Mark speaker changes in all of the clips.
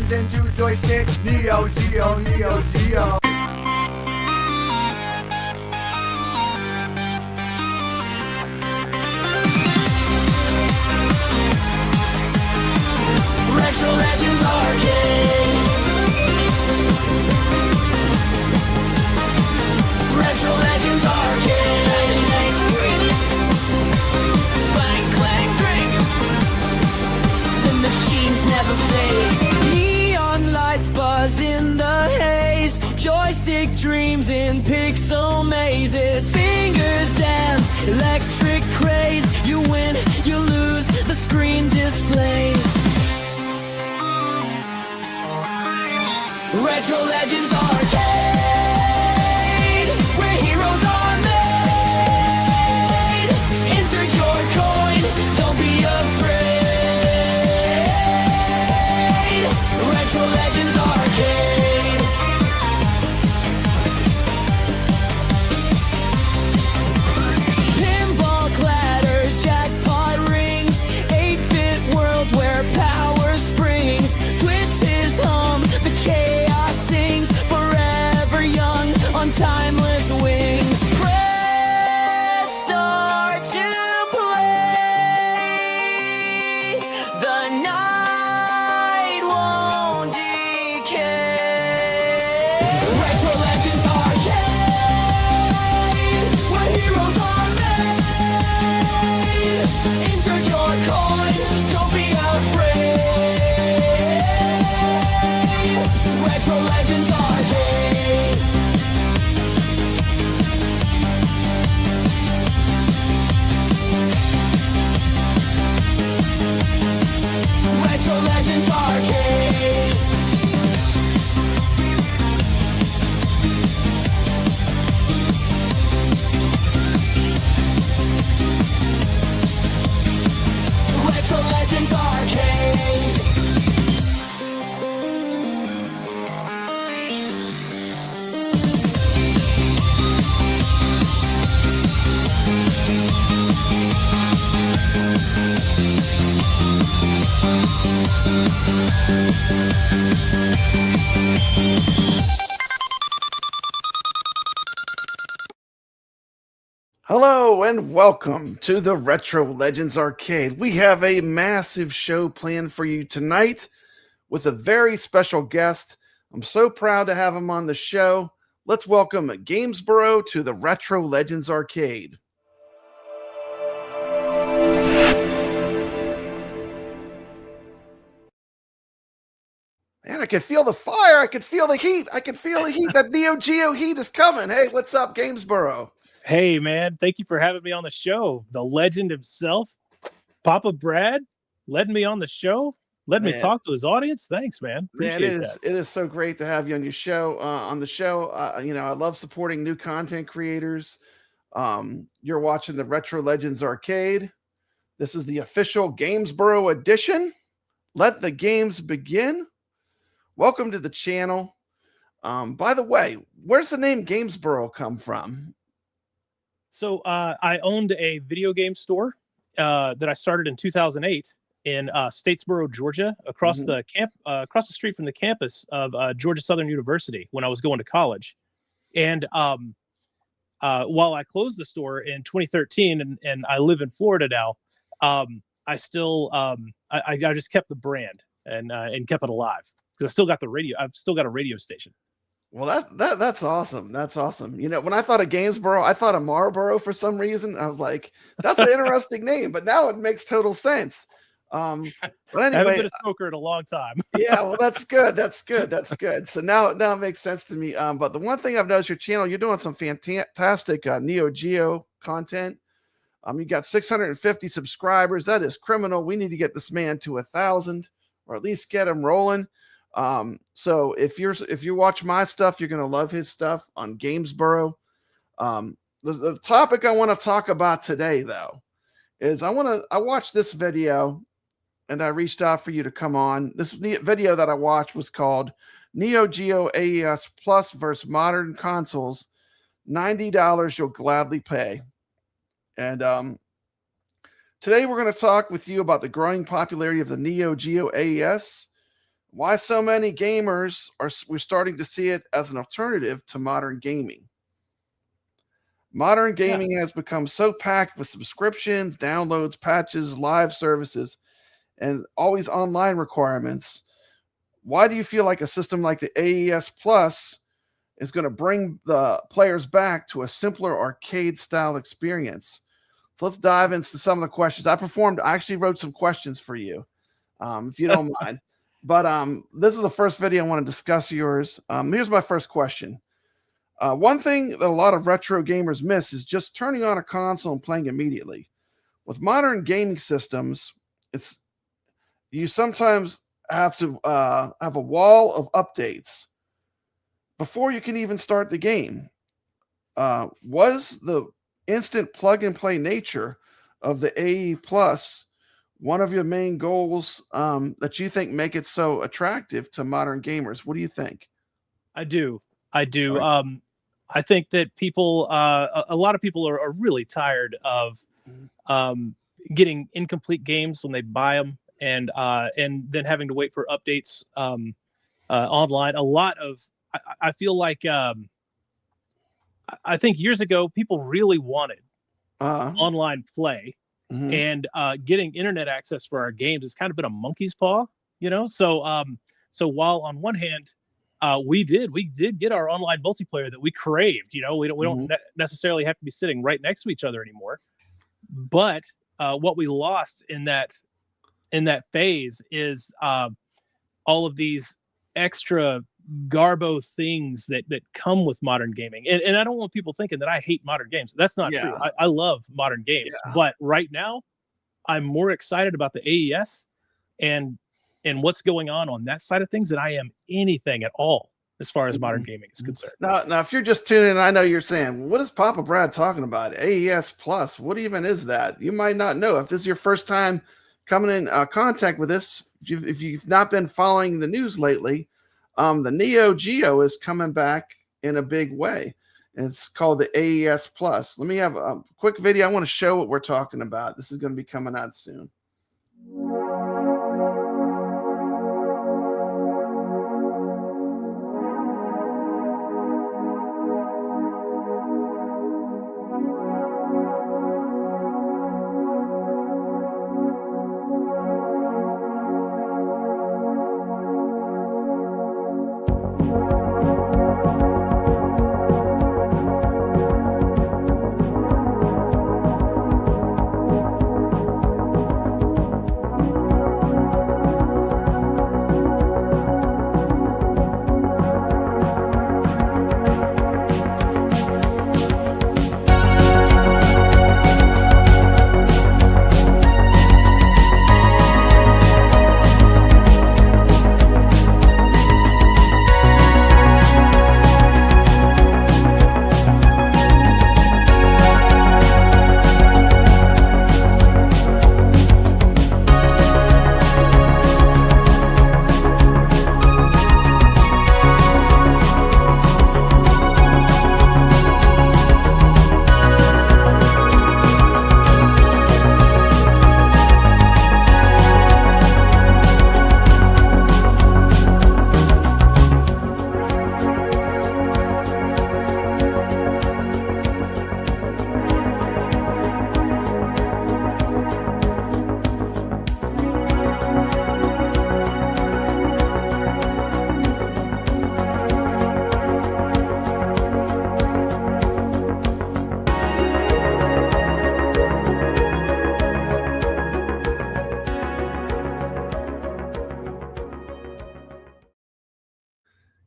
Speaker 1: Listen to Joystick, Neo Geo, Neo Geo.
Speaker 2: Retro Legends Arcade. Retro Legends Arcade. Clank, clank, clank. The machines never fade. Neon lights buzz in the haze. Joystick dreams in pixel mazes. Fingers dance, electric craze. You win, you lose, the screen displays. Retro Legends Arcade, where heroes are made. Insert your coin, don't be afraid. Retro Legends Arcade. Pinball clatters, jackpot rings, 8-bit world where power springs. Twitches hum, the chaos sings, forever young on timeless wings. Press start to play. The night won't decay. Retro Legends Arcade, where heroes are made. Insert your coin, don't be afraid. Retro Legends Arcade. Retro Legends Arcade. Retro Legends Arcade.
Speaker 3: Hello and welcome to the Retro Legends Arcade. We have a massive show planned for you tonight with a very special guest. I'm so proud to have him on the show. Let's welcome Gamesboro to the Retro Legends Arcade. Man, I can feel the fire. I can feel the heat. I can feel the heat. That Neo Geo heat is coming. Hey, what's up, Gamesboro?
Speaker 4: Hey, man, thank you for having me on the show. The legend himself, Papa Brad, letting me on the show, letting me talk to his audience. Thanks, man. Appreciate that.
Speaker 3: It is so great to have you on your show. On the show, I love supporting new content creators. You're watching the Retro Legends Arcade. This is the official Gamesboro edition. Let the games begin. Welcome to the channel. By the way, where's the name Gamesboro come from?
Speaker 4: So I owned a video game store that I started in 2008 in Statesboro, Georgia, across the street from the campus of Georgia Southern University when I was going to college. And while I closed the store in 2013 and I live in Florida now, I still I just kept the brand and kept it alive because I still got the radio. I've still got a radio station.
Speaker 3: Well, that's awesome. That's awesome. You know, when I thought of Gamesboro, I thought of Marlboro for some reason. I was like, that's an interesting name, but now it makes total sense. But anyway,
Speaker 4: I haven't been a smoker in a long time.
Speaker 3: Yeah, well, that's good. That's good. That's good. So now it makes sense to me. But the one thing I've noticed your channel, you're doing some fantastic Neo Geo content. You got 650 subscribers. That is criminal. We need to get this man to 1,000 or at least get him rolling. So if you watch my stuff, you're going to love his stuff on Gamesboro. The topic I want to talk about today, though, is I watched this video and I reached out for you to come on. This video that I watched was called Neo Geo AES Plus versus Modern Consoles, $90 you'll gladly pay. And today we're going to talk with you about the growing popularity of the Neo Geo AES. Why so many gamers we're starting to see it as an alternative to modern gaming. Modern gaming has become so packed with subscriptions, downloads, patches, live services, and always online requirements. Why do you feel like a system like the AES Plus is going to bring the players back to a simpler arcade style experience? So let's dive into some of the questions. I actually wrote some questions for you, if you don't mind. But this is the first video I want to discuss yours. Here's my first question. One thing that a lot of retro gamers miss is just turning on a console and playing immediately. With modern gaming systems, you sometimes have to have a wall of updates before you can even start the game. Was the instant plug and play nature of the AE Plus one of your main goals that you think make it so attractive to modern gamers? What do you think?
Speaker 4: I do.
Speaker 3: Right.
Speaker 4: I think that people, a lot of people are really tired of getting incomplete games when they buy them, and then having to wait for updates online. A lot of, I feel like, I think years ago people really wanted online play, and getting internet access for our games has kind of been a monkey's paw, you know. So while on one hand, we did get our online multiplayer that we craved. You know, we don't necessarily have to be sitting right next to each other anymore. But what we lost in that phase is all of these extra garbo things that come with modern gaming. And I don't want people thinking that I hate modern games. That's not true. I love modern games. But right now, I'm more excited about the AES and what's going on that side of things than I am anything at all as far as modern gaming is concerned.
Speaker 3: Now, if you're just tuning in, I know you're saying, what is Papa Brad talking about? AES Plus, what even is that? You might not know. If this is your first time coming in contact with this, if you've not been following the news lately, the Neo Geo is coming back in a big way. And it's called the AES Plus. Let me have a quick video. I want to show what we're talking about. This is going to be coming out soon.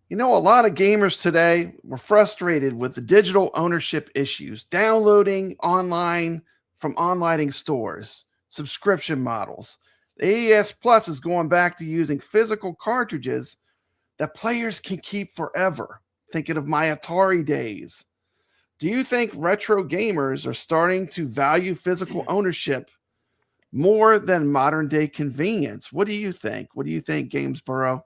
Speaker 3: You know, a lot of gamers today were frustrated with the digital ownership issues, downloading online from online stores, subscription models. The AES Plus is going back to using physical cartridges that players can keep forever. Thinking of my Atari days. Do you think retro gamers are starting to value physical ownership more than modern day convenience? What do you think? What do you think, Gamesboro?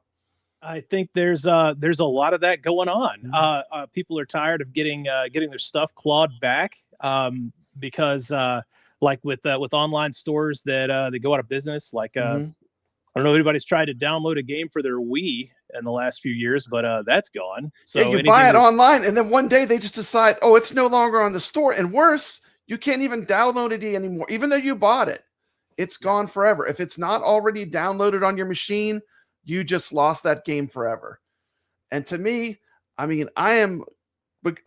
Speaker 4: I think there's a lot of that going on. People are tired of getting their stuff clawed back, because like with online stores that they go out of business, like I don't know if anybody's tried to download a game for their Wii in the last few years, but that's gone. So
Speaker 3: yeah, you
Speaker 4: anything
Speaker 3: buy it
Speaker 4: that-
Speaker 3: online, and then one day they just decide, oh, it's no longer on the store. And worse, you can't even download it anymore, even though you bought it. It's gone forever. If it's not already downloaded on your machine, you just lost that game forever. And to me, I mean, I am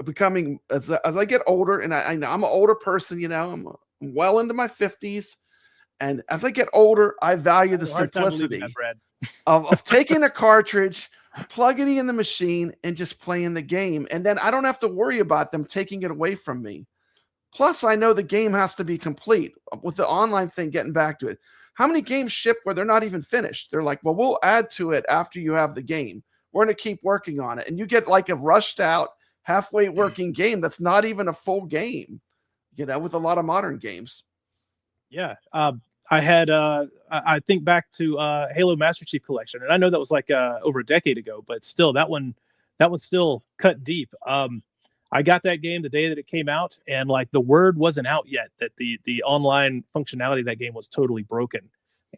Speaker 3: becoming, as I get older, and I'm an older person, you know, I'm well into my 50s. And as I get older, I value the simplicity of taking a cartridge, plugging it in the machine, and just playing the game. And then I don't have to worry about them taking it away from me. Plus, I know the game has to be complete. With the online thing, getting back to it, how many games ship where they're not even finished? They're like, well, we'll add to it after you have the game. We're going to keep working on it. And you get like a rushed out, halfway working game that's not even a full game, you know, with a lot of modern games.
Speaker 4: Yeah. I had, I think back to Halo Master Chief Collection, and I know that was like over a decade ago, but still that one still cut deep. I got that game the day that it came out, and like the word wasn't out yet that the online functionality of that game was totally broken.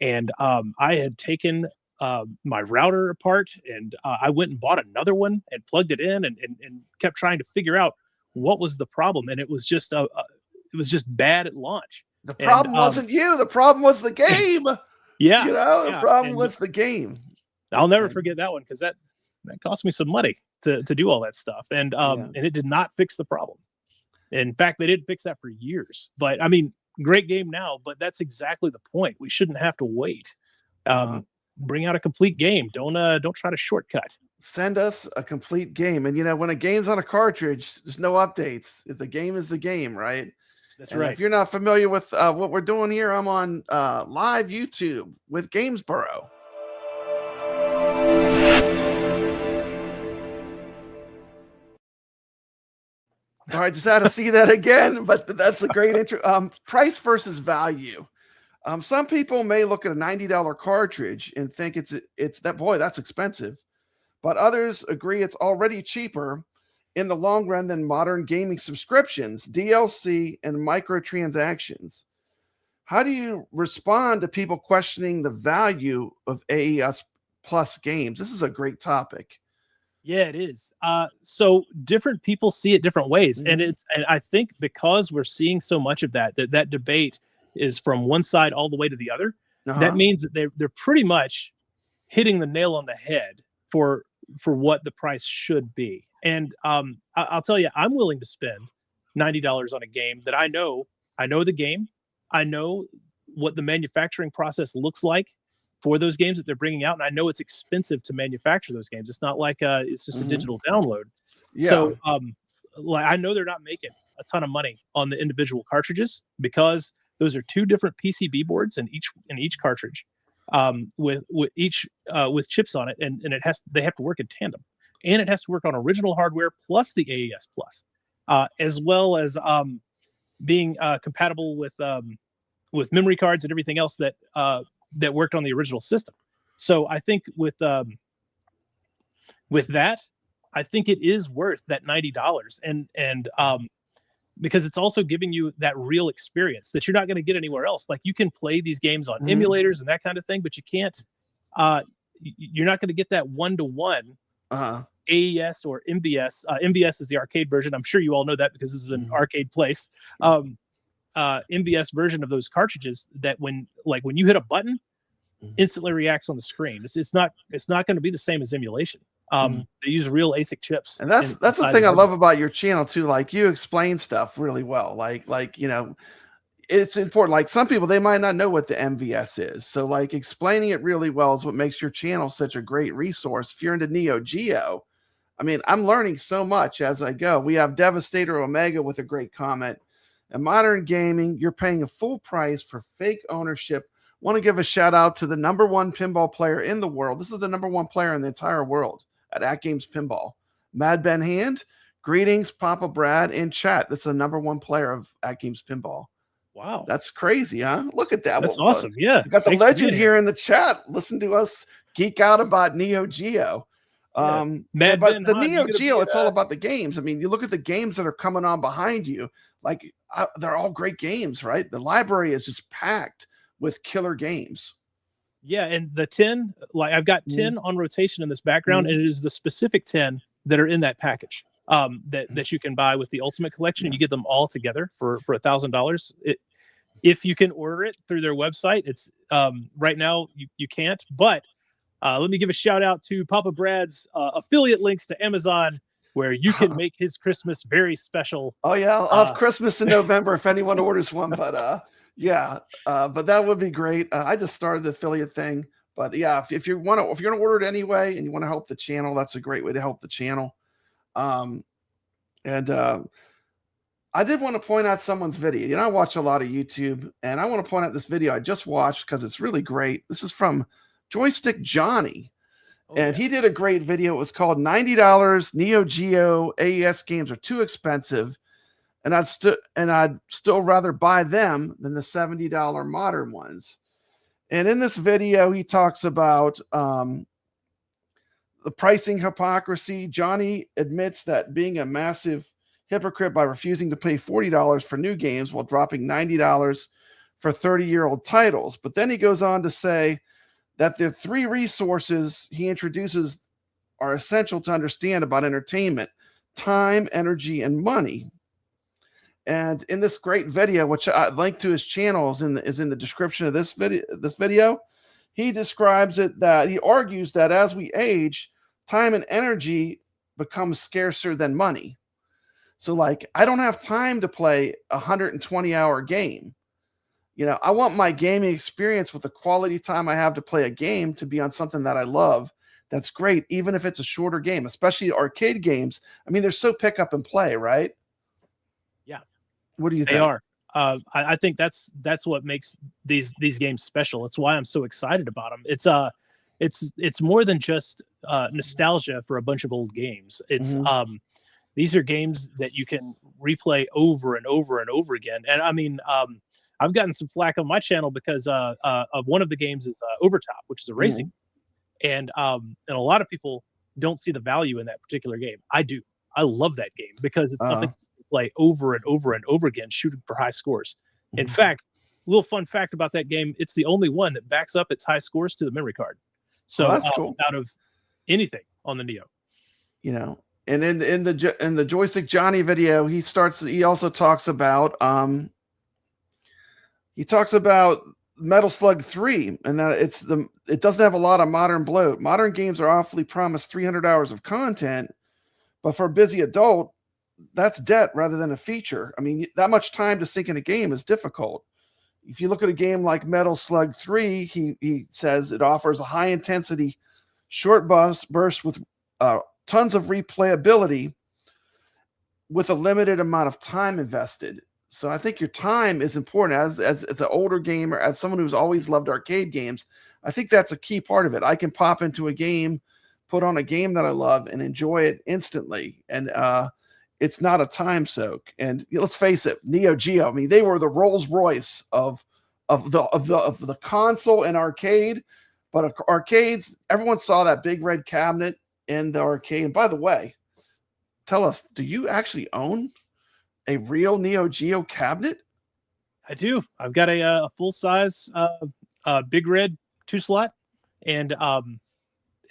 Speaker 4: And I had taken my router apart, and I went and bought another one and plugged it in and kept trying to figure out what was the problem. And it was just bad at launch.
Speaker 3: The problem wasn't you. The problem was the game.
Speaker 4: Yeah.
Speaker 3: You know, the problem was the game.
Speaker 4: I'll never forget that one, because that cost me some money to do all that stuff. And and it did not fix the problem. In fact, they didn't fix that for years. But I mean, great game now, but that's exactly the point. We shouldn't have to wait. Bring out a complete game. Don't try to shortcut.
Speaker 3: Send us a complete game. And you know, when a game's on a cartridge, there's no updates. The game is the game, right?
Speaker 4: That's
Speaker 3: and
Speaker 4: right.
Speaker 3: If you're not familiar with what we're doing here, I'm on live YouTube with Gamesboro. All right, just had to see that again, but that's a great intro. Price versus value. Some people may look at a $90 cartridge and think it's that, boy, that's expensive. But others agree it's already cheaper in the long run than modern gaming subscriptions, DLC, and microtransactions. How do you respond to people questioning the value of AES Plus games? This is a great topic.
Speaker 4: Yeah, it is. So different people see it different ways. And I think because we're seeing so much of that debate is from one side all the way to the other, that means that they're pretty much hitting the nail on the head for what the price should be. And I'll tell you, I'm willing to spend $90 on a game that I know the game. I know what the manufacturing process looks like for those games that they're bringing out. And I know it's expensive to manufacture those games. It's not like it's just a digital download. Yeah. So like, I know they're not making a ton of money on the individual cartridges, because those are two different PCB boards in each cartridge, with chips on it, and they have to work in tandem. And it has to work on original hardware plus the AES Plus, as well as being compatible with memory cards and everything else that worked on the original system. So I think with that, I think it is worth that $90, and because it's also giving you that real experience that you're not going to get anywhere else. Like, you can play these games on emulators and that kind of thing, but you can't. You're not going to get that one-to-one. AES or MVS. MVS is the arcade version. I'm sure you all know that because this is an arcade place. MVS version of those cartridges that when you hit a button, instantly reacts on the screen. It's not going to be the same as emulation. They use real ASIC chips.
Speaker 3: And that's the thing I love about your channel too. Like, you explain stuff really well. Like, you know, it's important. Like, some people, they might not know what the MVS is. So like, explaining it really well is what makes your channel such a great resource. If you're into Neo Geo, I mean, I'm learning so much as I go. We have Devastator Omega with a great comment. In modern gaming, you're paying a full price for fake ownership. Want to give a shout out to the #1 pinball player in the world. This is the #1 player in the entire world at AtGames Pinball. Mad Ben Hand, greetings, Papa Brad in chat. This is the #1 player of AtGames Pinball.
Speaker 4: Wow.
Speaker 3: That's crazy, huh? Look at that.
Speaker 4: That's awesome. Yeah.
Speaker 3: We got the legend here in the chat. Listen to us geek out about Neo Geo. But the Neo Geo, it's all about the games. I mean, you look at the games that are coming on behind you, like they're all great games, right? The library is just packed with killer games.
Speaker 4: Yeah, and the 10, like I've got 10 on rotation in this background, and it is the specific 10 that are in that package that you can buy with the Ultimate Collection, and you get them all together for $1,000. If you can order it through their website, it's right now you can't. But let me give a shout out to Papa Brad's affiliate links to Amazon, where you can make his Christmas very special.
Speaker 3: Oh yeah, I'll have Christmas in November if anyone orders one. But yeah, but that would be great. I just started the affiliate thing, but yeah, if you're gonna order it anyway and you want to help the channel, that's a great way to help the channel. I did want to point out someone's video. You know, I watch a lot of YouTube, and I want to point out this video I just watched because it's really great. This is from JoystickJohnny. And he did a great video. It was called $90 Neo Geo AES games are too expensive, and I'd still rather buy them than the $70 modern ones. And in this video, he talks about the pricing hypocrisy. Johnny admits that being a massive hypocrite by refusing to pay $40 for new games while dropping $90 for 30-year-old titles. But then he goes on to say that the three resources he introduces are essential to understand about entertainment: time, energy, and money. And in this great video, which I link to his channel is in the description of this video, he describes it that he argues that as we age, time and energy become scarcer than money. So like, I don't have time to play a 120-hour game. You know, I want my gaming experience with the quality time I have to play a game to be on something that I love. That's great, even if it's a shorter game, especially arcade games. I mean, they're so pick up and play, right?
Speaker 4: Yeah.
Speaker 3: What do you think?
Speaker 4: They are. I think that's what makes these games special. It's why I'm so excited about them. It's more than just nostalgia for a bunch of old games. It's these are games that you can replay over and over and over again. And I mean, I've gotten some flack on my channel because of one of the games is Overtop, which is a racing, and a lot of people don't see the value in that particular game. I do. I love that game because it's something you play over and over and over again, shooting for high scores. In fact, little fun fact about that game: it's the only one that backs up its high scores to the memory card. So
Speaker 3: that's cool.
Speaker 4: Out of anything on the Neo,
Speaker 3: you know. And in the JoystickJohnny video, he also talks about Metal Slug 3, and that it doesn't have a lot of modern bloat. Modern games are awfully promised 300 hours of content, but for a busy adult, that's debt rather than a feature. I mean, that much time to sink in a game is difficult. If you look at a game like Metal Slug 3, he says it offers a high intensity, short burst with tons of replayability with a limited amount of time invested. So I think your time is important as an older gamer, as someone who's always loved arcade games. I think that's a key part of it. I can pop into a game, put on a game that I love, and enjoy it instantly. And it's not a time soak. And let's face it, Neo Geo, I mean, they were the Rolls Royce of the console and arcade. But arcades, everyone saw that big red cabinet in the arcade. And by the way, tell us, do you actually own a real Neo Geo cabinet?
Speaker 4: I do. I've got a full size big red 2-slot, and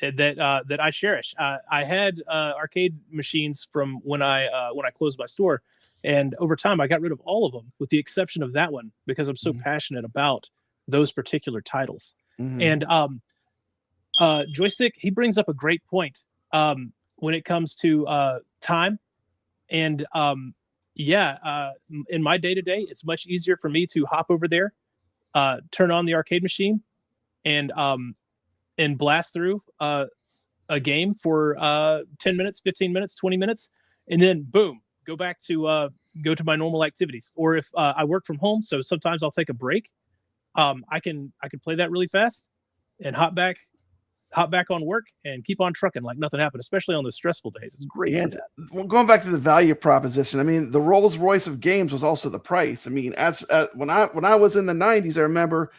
Speaker 4: that I cherish. I had arcade machines from when I closed my store, and over time I got rid of all of them with the exception of that one because I'm so passionate about those particular titles. And Joystick, he brings up a great point when it comes to time. And in my day-to-day, it's much easier for me to hop over there, turn on the arcade machine, and blast through a game for 10 minutes, 15 minutes, 20 minutes, and then boom, go to my normal activities. Or if I work from home, so sometimes I'll take a break. I can play that really fast and hop back on work and keep on trucking like nothing happened, especially on those stressful days. It's great.
Speaker 3: And going back to the value proposition, I mean, the Rolls Royce of games was also the price. I mean, when I was in the 90s, I remember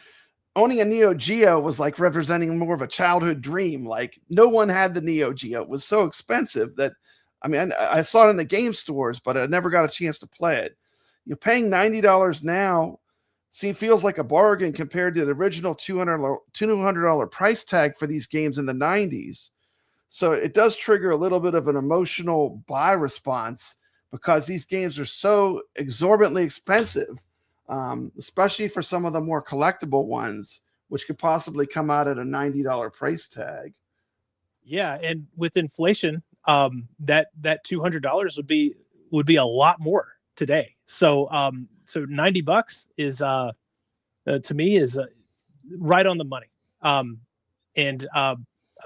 Speaker 3: owning a Neo Geo was like representing more of a childhood dream. Like no one had the Neo Geo. It was so expensive that, I mean, I saw it in the game stores, but I never got a chance to play it. You're paying $90 now feels like a bargain compared to the original $200 price tag for these games in the 90s. So it does trigger a little bit of an emotional buy response because these games are so exorbitantly expensive, especially for some of the more collectible ones, which could possibly come out at a $90 price tag.
Speaker 4: Yeah, and with inflation, that $200 would be a lot more today. So so $90 is to me is right on the money. I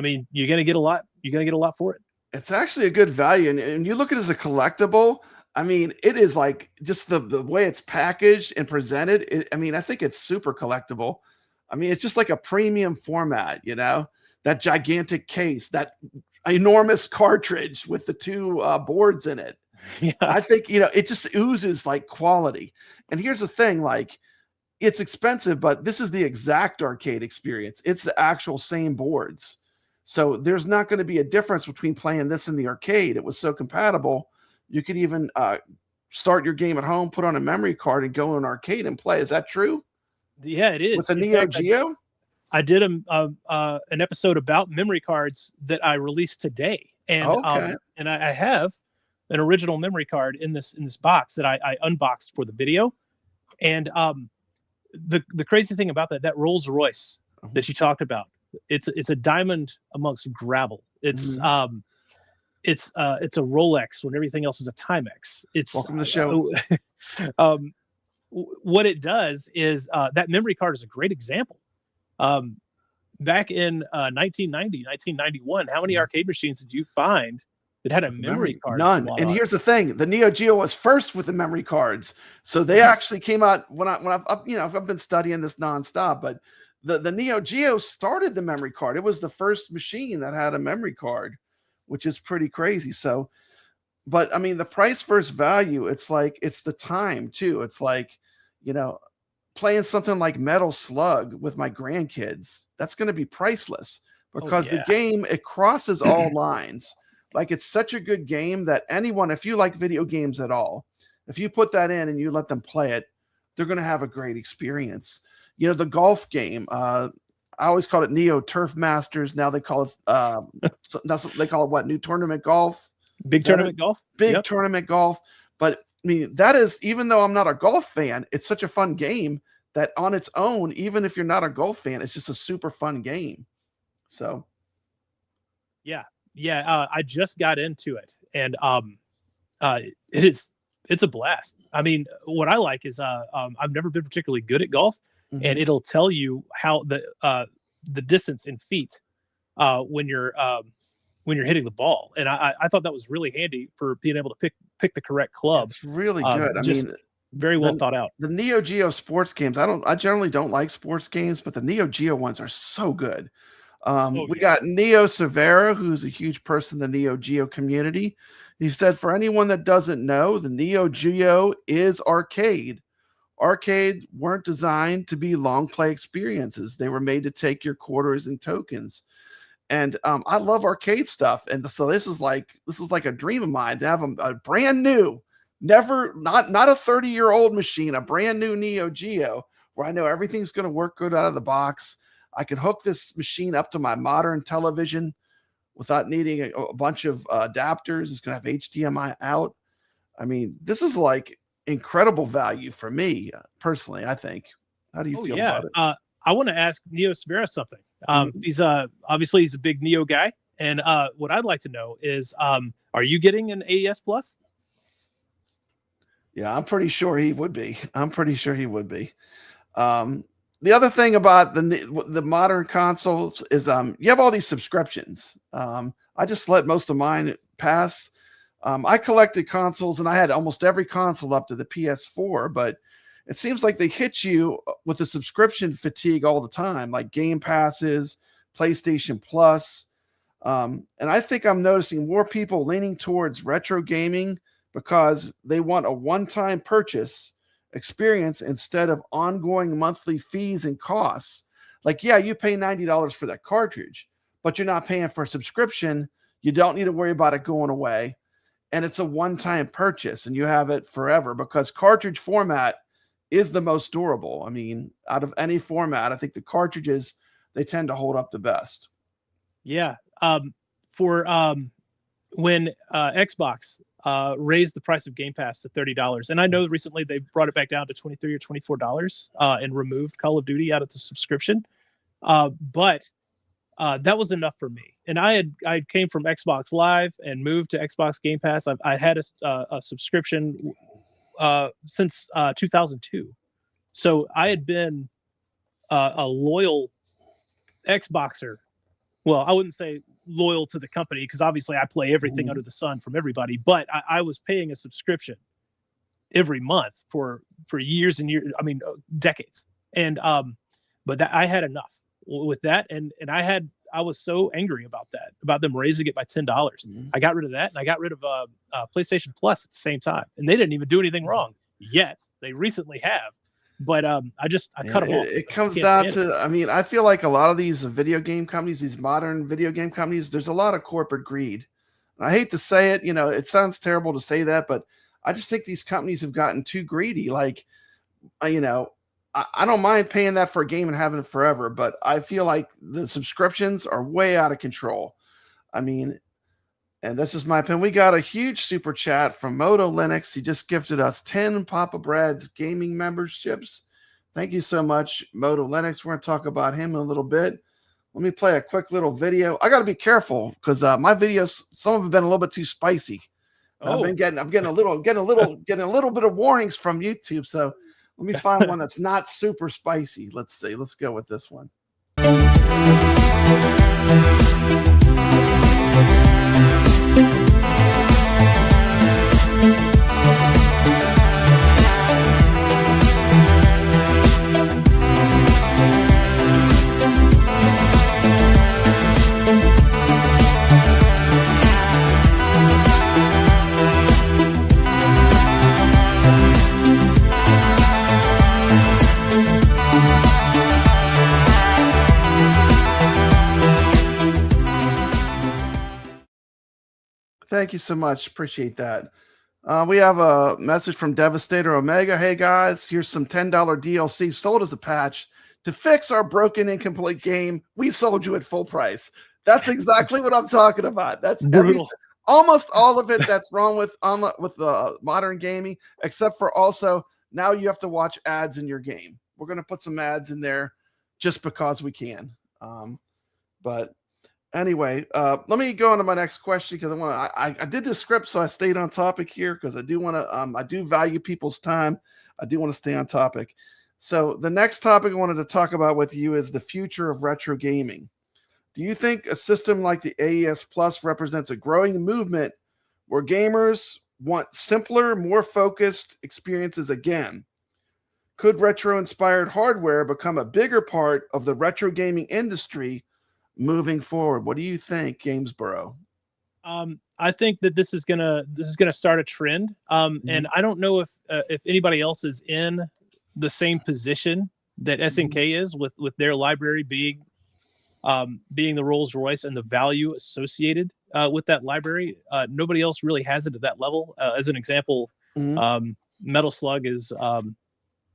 Speaker 4: mean, you're gonna get a lot. You're gonna get a lot for it.
Speaker 3: It's actually a good value, and you look at it as a collectible. I mean, it is like just the way it's packaged and presented. I mean, I think it's super collectible. I mean, it's just like a premium format, you know, that gigantic case, that enormous cartridge with the two boards in it.
Speaker 4: Yeah.
Speaker 3: I think, you know, it just oozes like quality. And here's the thing, like, it's expensive, but this is the exact arcade experience. It's the actual same boards. So there's not going to be a difference between playing this in the arcade. It was so compatible. You could even start your game at home, put on a memory card, and go in an arcade and play. Is that true?
Speaker 4: Yeah, it is.
Speaker 3: With the Neo Geo?
Speaker 4: I did an episode about memory cards that I released today. And and I have an original memory card in this box that I unboxed for the video. And the crazy thing about that Rolls Royce that you talked about, it's a diamond amongst gravel. It's it's a Rolex when everything else is a Timex. It's
Speaker 3: welcome to the show.
Speaker 4: What it does is that memory card is a great example. Back in 1990, 1991, how many arcade machines did you find that had a memory card?
Speaker 3: None. And here's the thing: the Neo Geo was first with the memory cards, so they actually came out when I've been studying this nonstop. But the Neo Geo started the memory card. It was the first machine that had a memory card, which is pretty crazy. So, but I mean, the price versus value, it's like it's the time too. It's like, you know, playing something like Metal Slug with my grandkids, that's going to be priceless because the game, it crosses all lines. Like, it's such a good game that anyone, if you like video games at all, if you put that in and you let them play it, they're going to have a great experience. You know, the golf game, I always called it Neo Turf Masters. Now they call it, they call it what? New Tournament Golf?
Speaker 4: Big Tournament Golf?
Speaker 3: Big Tournament Golf. But I mean, that is, even though I'm not a golf fan, it's such a fun game that on its own, even if you're not a golf fan, it's just a super fun game. So.
Speaker 4: Yeah. I just got into it, and it's a blast. I mean, what I like is I've never been particularly good at golf, and it'll tell you how the distance in feet when you're hitting the ball. And I thought that was really handy for being able to pick the correct club.
Speaker 3: It's really good. I mean,
Speaker 4: very well thought out.
Speaker 3: The Neo Geo sports games, I generally don't like sports games, but the Neo Geo ones are so good. We got Neo Severa, who's a huge person in the Neo Geo community. He said, for anyone that doesn't know, the Neo Geo is arcade. Arcade weren't designed to be long play experiences. They were made to take your quarters and tokens. And I love arcade stuff. And so this is like a dream of mine to have a brand new, not a 30-year-old machine, a brand new Neo Geo where I know everything's going to work good out of the box. I can hook this machine up to my modern television without needing a bunch of adapters. It's going to have HDMI out. I mean, this is like incredible value for me personally, I think. How do you feel about it?
Speaker 4: I want to ask Neo Severa something. He's obviously he's a big Neo guy. And what I'd like to know is, are you getting an AES Plus?
Speaker 3: Yeah, I'm pretty sure he would be. The other thing about the modern consoles is you have all these subscriptions. I just let most of mine pass. I collected consoles, and I had almost every console up to the PS4, but it seems like they hit you with the subscription fatigue all the time, like Game Passes, PlayStation Plus. And I think I'm noticing more people leaning towards retro gaming because they want a one-time purchase experience instead of ongoing monthly fees and costs. Like, yeah, you pay $90 for that cartridge, but you're not paying for a subscription. You don't need to worry about it going away. And it's a one-time purchase, and you have it forever because cartridge format is the most durable. I mean, out of any format, I think the cartridges, they tend to hold up the best.
Speaker 4: Yeah. For when Xbox raised the price of Game Pass to $30, and I know recently they brought it back down to $23 or $24 and removed Call of Duty out of the subscription. But that was enough for me. And I came from Xbox Live and moved to Xbox Game Pass. I had a subscription since 2002. So I had been a loyal Xboxer. Well, I wouldn't say loyal to the company because obviously I play everything under the sun from everybody, but I was paying a subscription every month for years and years. I mean, decades. And but I had enough with that, and I was so angry about them raising it by $10. I got rid of that, and I got rid of PlayStation Plus at the same time, and they didn't even do anything wrong yet. They recently have, but I cut them off.
Speaker 3: It comes down to, I mean, I feel like a lot of these video game companies, these modern video game companies, there's a lot of corporate greed. I hate to say it, it sounds terrible to say that, but I just think these companies have gotten too greedy. Like, I don't mind paying that for a game and having it forever, but I feel like the subscriptions are way out of control. I mean, and that's just my opinion. We got a huge super chat from Moto Linux. He just gifted us 10 Papa Brad's gaming memberships. Thank you so much, Moto Linux. We're going to talk about him in a little bit. Let me play a quick little video. I got to be careful because my videos, some of them have been a little bit too spicy. I'm getting a little bit of warnings from YouTube. So let me find one that's not super spicy. Let's see. Let's go with this one. Thank you so much. Appreciate that. We have a message from Devastator Omega. Hey guys, here's some $10 DLC sold as a patch to fix our broken incomplete game. We sold you at full price. That's exactly what I'm talking about. That's brutal. Almost all of it that's wrong with modern gaming, except for also now you have to watch ads in your game. We're going to put some ads in there just because we can. But anyway, let me go on to my next question because I did the script, so I stayed on topic here because I do want to. I do value people's time. I do want to stay on topic. So the next topic I wanted to talk about with you is the future of retro gaming. Do you think a system like the AES Plus represents a growing movement where gamers want simpler, more focused experiences again? Could retro-inspired hardware become a bigger part of the retro gaming industry moving forward? What do you think, Gamesboro?
Speaker 4: I think that this is gonna start a trend, and I don't know if anybody else is in the same position that SNK is with their library being the Rolls Royce and the value associated with that library. Nobody else really has it at that level. As an example, Metal Slug is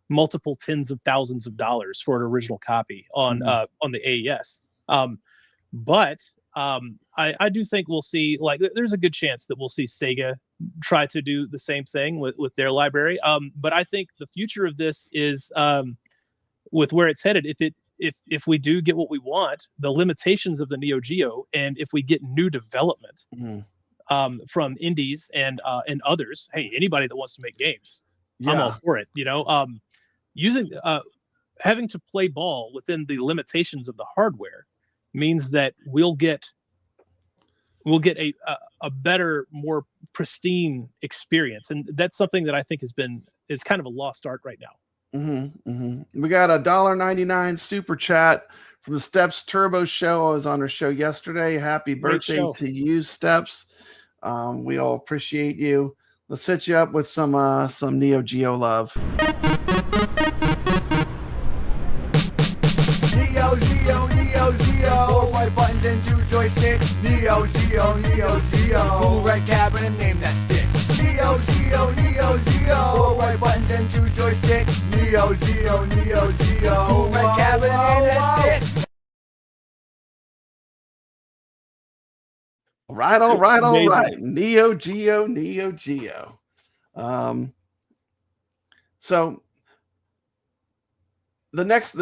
Speaker 4: multiple tens of thousands of dollars for an original copy on the AES. But I do think we'll see, like, there's a good chance that we'll see Sega try to do the same thing with their library. But I think the future of this is with where it's headed. If we do get what we want, the limitations of the Neo Geo, and if we get new development from indies and others, hey, anybody that wants to make games, I'm all for it. Using having to play ball within the limitations of the hardware means that we'll get a better, more pristine experience, and that's something that I think is kind of a lost art right now.
Speaker 3: We got a $1.99 super chat from the Steps Turbo Show. I was on her show yesterday. Happy birthday to you, Steps. We all appreciate you. Let's hit you up with some Neo Geo love.
Speaker 1: Neo Geo, Neo Geo. 4 white buttons and 2 joysticks. Neo Geo, Neo Geo. Cool red cabinet, name that dick. Neo Neo Geo, Neo Geo. 4 right buttons and 2 joysticks. Neo Geo, Neo Geo. 2 red cabinet and a stick.
Speaker 3: All right, all right, all
Speaker 4: Amazing.
Speaker 3: right. Neo Geo, Neo Geo. So the next,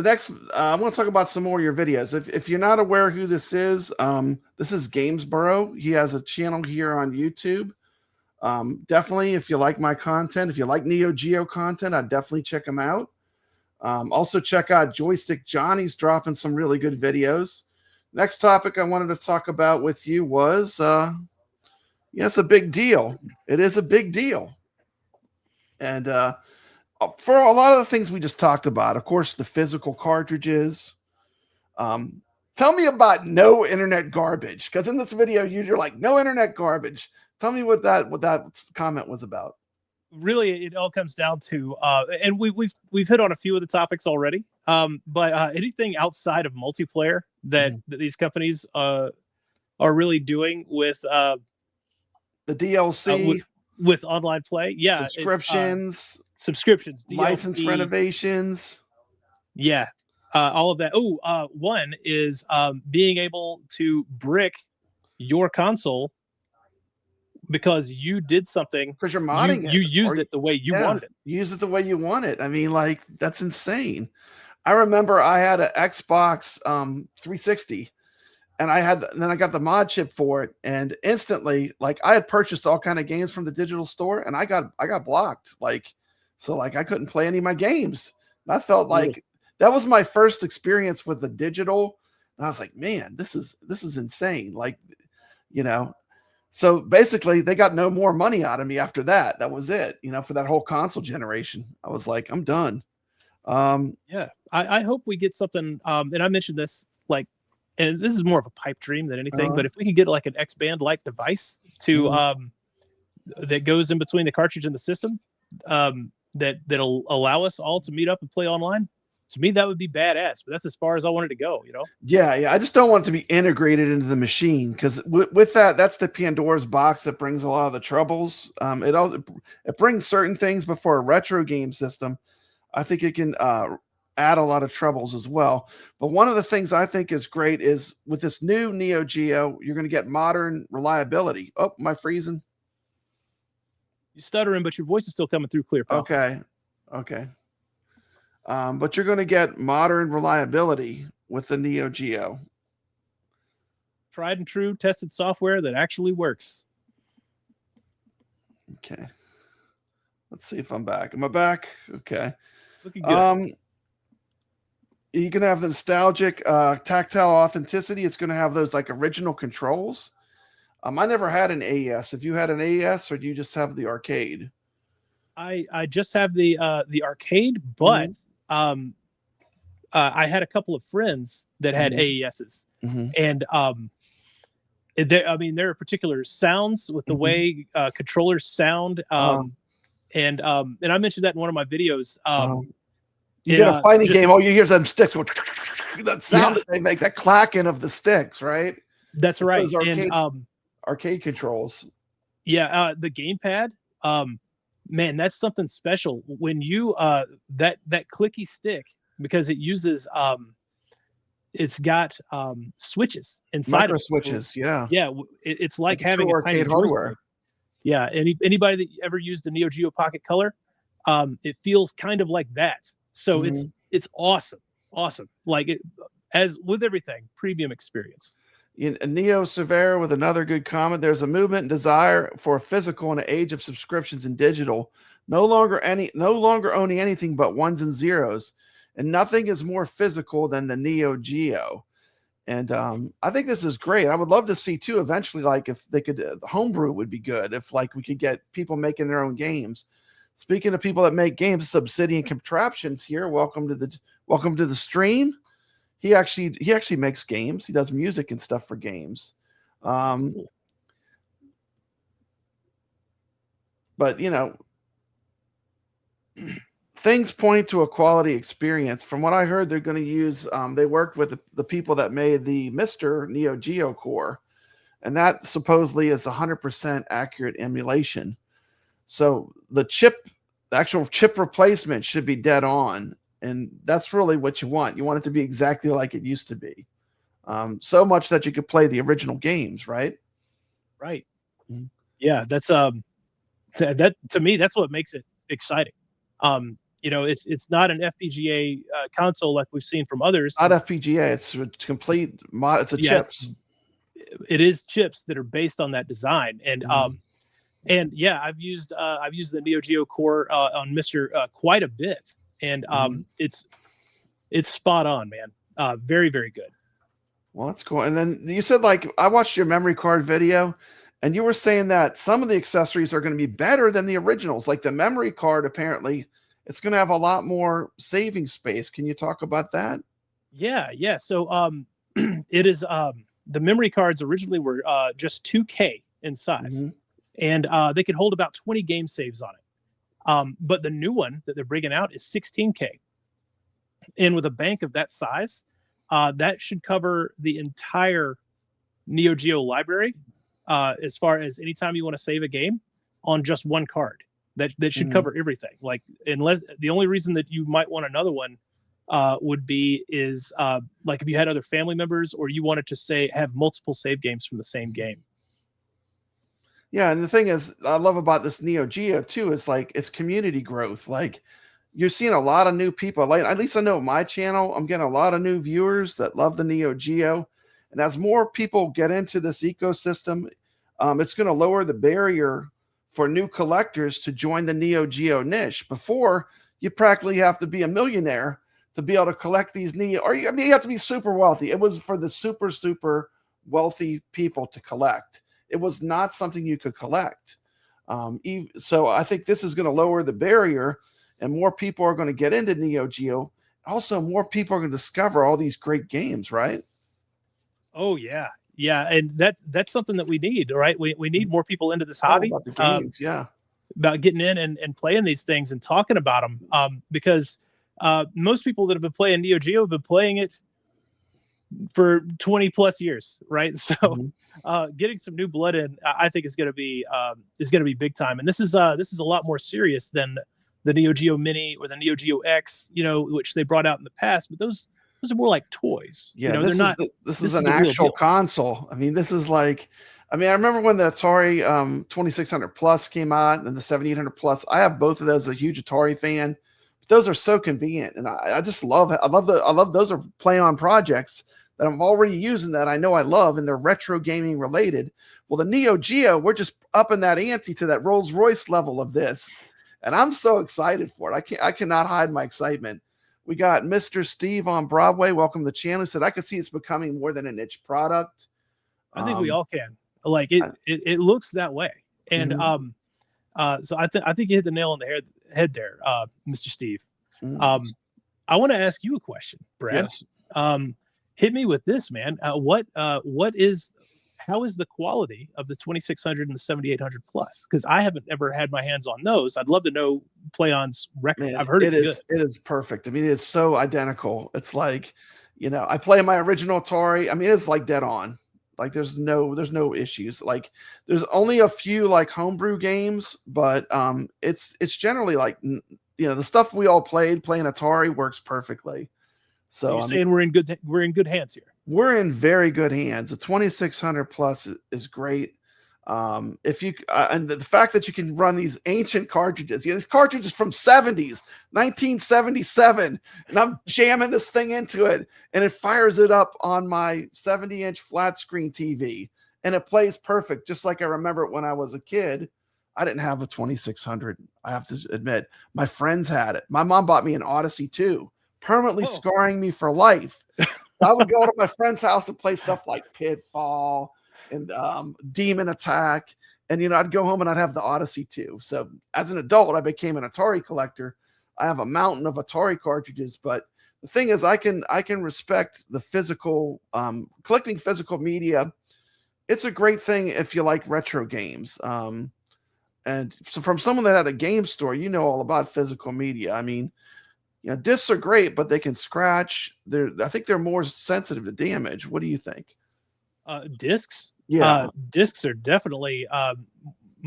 Speaker 3: I want to talk about some more of your videos. If you're not aware who this is Gamesboro. He has a channel here on YouTube. Definitely, if you like my content, if you like Neo Geo content, I'd definitely check him out. Also check out JoystickJohnny's dropping some really good videos. Next topic I wanted to talk about with you was, yeah, it's a big deal. It is a big deal. And for a lot of the things we just talked about, of course, the physical cartridges. Tell me about no internet garbage, because in this video you're like, no internet garbage. Tell me what that comment was about.
Speaker 4: Really, it all comes down to, and we've hit on a few of the topics already. But anything outside of multiplayer that these companies are really doing with
Speaker 3: the DLC,
Speaker 4: with online play, yeah,
Speaker 3: subscriptions, DLC, license renovations,
Speaker 4: yeah, all of that. Oh, one is being able to brick your console because you did something,
Speaker 3: because you're modding it.
Speaker 4: You used it the way you wanted it.
Speaker 3: Use it the way you want it. I mean, like, that's insane. I remember I had an Xbox 360, and then I got the mod chip for it, and instantly, like, I had purchased all kind of games from the digital store, and I got blocked. Like, so like I couldn't play any of my games. And I felt like that was my first experience with the digital. And I was like, man, this is insane. Like, you know. So basically, they got no more money out of me after that. That was it, for that whole console generation. I was like, I'm done.
Speaker 4: Yeah, I hope we get something. And I mentioned this, like, and this is more of a pipe dream than anything. But if we can get like an X-band like device to that goes in between the cartridge and the system, that'll allow us all to meet up and play online. To me, that would be badass, but that's as far as I wanted to go,
Speaker 3: Yeah. I just don't want it to be integrated into the machine, because with that's the Pandora's box that brings a lot of the troubles. It brings certain things, but for a retro game system, I think it can add a lot of troubles as well. But one of the things I think is great is with this new Neo Geo, you're going to get modern reliability. Oh, am I freezing?
Speaker 4: You're stuttering, but your voice is still coming through clear, pal.
Speaker 3: Okay. But you're going to get modern reliability with the Neo Geo.
Speaker 4: Tried and true, tested software that actually works.
Speaker 3: Okay. Let's see if I'm back. Am I back? Okay.
Speaker 4: Looking good.
Speaker 3: You can have the nostalgic tactile authenticity. It's going to have those like original controls. I never had an AES. If you had an AES, or do you just have the arcade?
Speaker 4: I just have the arcade, but I had a couple of friends that had AESs, and there are particular sounds with the way controllers sound, and I mentioned that in one of my videos.
Speaker 3: You get a fighting game, you hear some sticks, that sound that they make, that clacking of the sticks, right?
Speaker 4: That's right.
Speaker 3: Those arcade controls.
Speaker 4: Yeah, the gamepad. Man, that's something special when you that clicky stick, because it uses it's got switches inside,
Speaker 3: micro switches. So,
Speaker 4: it's like having a tiny hardware. Yeah, anybody that ever used a Neo Geo Pocket Color, it feels kind of like that. So it's awesome. Like it, as with everything, premium experience.
Speaker 3: Neo Severa with another good comment. There's a movement and desire for physical in an age of subscriptions and digital. No longer owning anything but ones and zeros, and nothing is more physical than the Neo Geo. And I think this is great. I would love to see too eventually, like if they could, homebrew would be good. If like we could get people making their own games. Speaking of people that make games, Obsidian Contraptions here. Welcome to the stream. He actually makes games. He does music and stuff for games. But things point to a quality experience. From what I heard, they're going to use, they worked with the people that made the Mr. Neo Geo core, and that supposedly is 100% accurate emulation. So the actual chip replacement should be dead on. And that's really what you want. You want it to be exactly like it used to be. So much that you could play the original games, right?
Speaker 4: Right.
Speaker 3: Mm-hmm.
Speaker 4: Yeah, that's that to me, that's what makes it exciting. You know, it's not an FPGA console like we've seen from others.
Speaker 3: Not FPGA, it's a complete mod. It's a chips.
Speaker 4: It is chips that are based on that design. And yeah, I've used the Neo Geo core on Mr. Quite a bit, and it's spot on, man. Very, very good.
Speaker 3: Well, that's cool. And then you said, like, I watched your memory card video, and you were saying that some of the accessories are going to be better than the originals. Like the memory card, apparently, it's going to have a lot more saving space. Can you talk about that?
Speaker 4: Yeah. So it is the memory cards originally were just 2K in size, and they could hold about 20 game saves on it. But the new one that they're bringing out is 16K, and with a bank of that size, that should cover the entire Neo Geo library. As far as anytime you want to save a game on just one card, that should cover everything. Like, unless the only reason that you might want another one would be is like if you had other family members, or you wanted to have multiple save games from the same game.
Speaker 3: Yeah, and the thing is, I love about this Neo Geo too is like it's community growth. Like you're seeing a lot of new people. Like at least I know my channel, I'm getting a lot of new viewers that love the Neo Geo. And as more people get into this ecosystem, it's going to lower the barrier for new collectors to join the Neo Geo niche. Before, you practically have to be a millionaire to be able to collect these Neo, or you have to be super wealthy. It was for the super, super wealthy people to collect. It was not something you could collect. So I think this is going to lower the barrier, and more people are going to get into Neo Geo. Also, more people are going to discover all these great games, right?
Speaker 4: Oh yeah, and that's something that we need, right? We need more people into this hobby.
Speaker 3: About the games,
Speaker 4: about getting in and playing these things and talking about them, because most people that have been playing Neo Geo have been playing it for 20 plus years, right? So getting some new blood in, I think is going to be big time. And this is a lot more serious than the Neo Geo Mini or the Neo Geo X, which they brought out in the past. But those are more like toys.
Speaker 3: Yeah, this is an
Speaker 4: the
Speaker 3: actual console. I mean, this is like, I remember when the Atari 2600 Plus came out and the 7800 Plus. I have both of those. A huge Atari fan. But those are so convenient, and I just love. I love those are play on projects that I'm already using that I know I love, and they're retro gaming related. Well, the Neo Geo, we're just upping that ante to that Rolls Royce level of this, and I'm so excited for it. I cannot hide my excitement. We got Mr. Steve on Broadway. Welcome to the channel. He said, I could see it's becoming more than a niche product.
Speaker 4: I think we all can. Like it looks that way. And so I think you hit the nail on the head there, Mr. Steve. I want to ask you a question, Brad. Yes. Hit me with this, man. How is the quality of the 2600 and the 7800 Plus? Because I haven't ever had my hands on those. I'd love to know PlayOn's record. I've heard it's good. It
Speaker 3: is perfect. I mean, it's so identical. It's like, I play my original Atari. I mean, it's like dead on. Like there's no issues. Like there's only a few like homebrew games, but it's generally like, the stuff we all playing Atari works perfectly. So
Speaker 4: you're saying we're in good hands here.
Speaker 3: We're in very good hands. The 2600 Plus is great. If you and the fact that you can run these ancient cartridges, these cartridges from 1977, and I'm jamming this thing into it, and it fires it up on my 70-inch flat screen TV, and it plays perfect, just like I remember it when I was a kid. I didn't have a 2600. I have to admit, my friends had it. My mom bought me an Odyssey 2, permanently scarring me for life. I would go to my friend's house and play stuff like Pitfall and Demon Attack. And, I'd go home and I'd have the Odyssey 2. So as an adult, I became an Atari collector. I have a mountain of Atari cartridges. But the thing is, I can respect the physical, collecting physical media. It's a great thing if you like retro games. And so from someone that had a game store, all about physical media. I mean, discs are great, but they can scratch. I think they're more sensitive to damage. What do you think?
Speaker 4: Discs?
Speaker 3: Yeah.
Speaker 4: Discs are definitely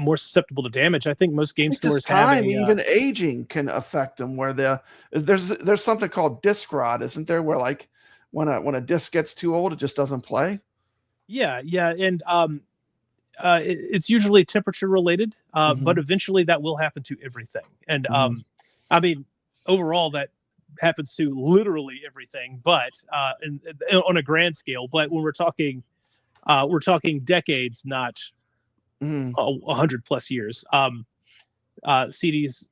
Speaker 4: more susceptible to damage. I think most game
Speaker 3: Because
Speaker 4: stores have
Speaker 3: time,
Speaker 4: a,
Speaker 3: even aging, can affect them. Where there's something called disc rot, isn't there? Where like when a disc gets too old, it just doesn't play.
Speaker 4: yeah, and it's usually temperature related, but eventually that will happen to everything. And I mean, overall, that happens to literally everything, but on a grand scale. But when we're talking decades, not 100+ years. CDs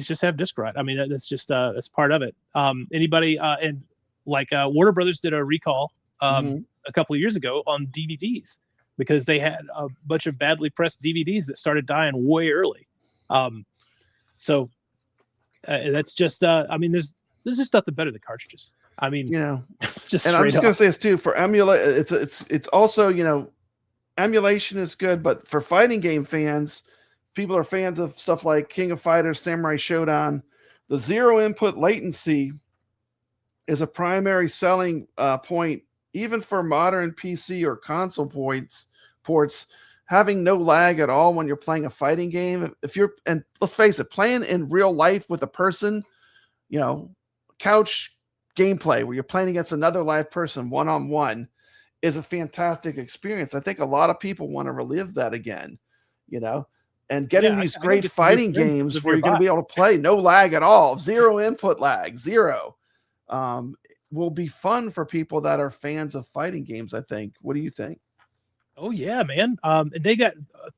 Speaker 4: just have disc rot. I mean, that's just that's part of it. Anybody and like Warner Brothers did a recall a couple of years ago on DVDs because they had a bunch of badly pressed DVDs that started dying way early. So that's just I mean, there's just nothing better than cartridges. I mean, you know, it's just.
Speaker 3: And I'm just gonna say this too for emulate. It's also, you know, emulation is good, but for fighting game fans, people are fans of stuff like King of Fighters, Samurai Shodown. The zero input latency is a primary selling point, even for modern PC or console ports. Having no lag at all when you're playing a fighting game. If you're, and let's face it, playing in real life with a person, you know, couch gameplay where you're playing against another live person one-on-one is a fantastic experience. I think a lot of people want to relive that again, you know, and getting these great fighting games where you're going to be able to play no lag at all, zero input lag, zero, will be fun for people that are fans of fighting games, I think. What do you think?
Speaker 4: Oh yeah, man. And they got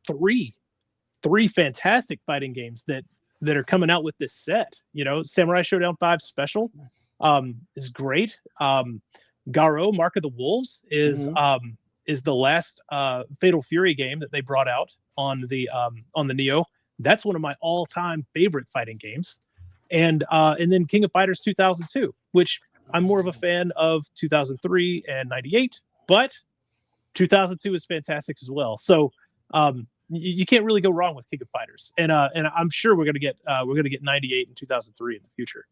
Speaker 4: three fantastic fighting games that are coming out with this set. You know, Samurai Shodown 5 Special is great. Garo, Mark of the Wolves is the last Fatal Fury game that they brought out on the Neo. That's one of my all-time favorite fighting games. And then King of Fighters 2002, which I'm more of a fan of 2003 and 98, but 2002 is fantastic as well. So you can't really go wrong with King of Fighters, and I'm sure we're gonna get 98 and 2003 in the future.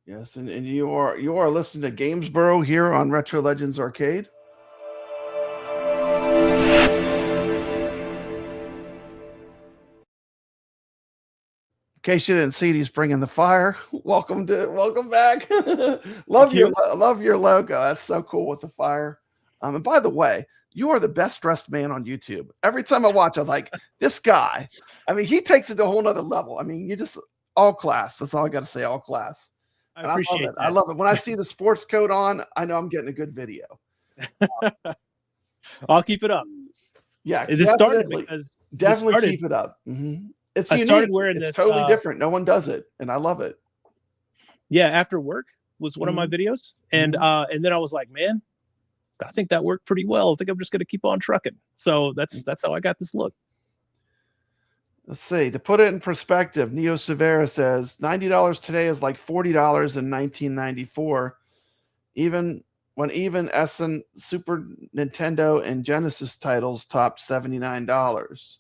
Speaker 3: Yes, and you are listening to Gamesboro here on Retro Legends Arcade. In case you didn't see it, he's bringing the fire. Welcome back. love your logo. That's so cool with the fire. And by the way, you are the best dressed man on YouTube. Every time I watch, I was like, this guy. I mean, he takes it to a whole nother level. I mean, you just all class. That's all I got to say. All class.
Speaker 4: I appreciate
Speaker 3: it. I love it. When I see the sports coat on, I know I'm getting a good video.
Speaker 4: I'll keep it up.
Speaker 3: Yeah,
Speaker 4: it started because
Speaker 3: definitely keep it up. It's unique. Started wearing it's totally different. No one does it, and I love it.
Speaker 4: Yeah, after work was one of my videos, and then I was like, man, I think that worked pretty well. I think I'm just going to keep on trucking. So that's how I got this look.
Speaker 3: Let's see. To put it in perspective, Neo Severa says $90 today is like $40 in 1994. Even SN Super Nintendo and Genesis titles topped $79.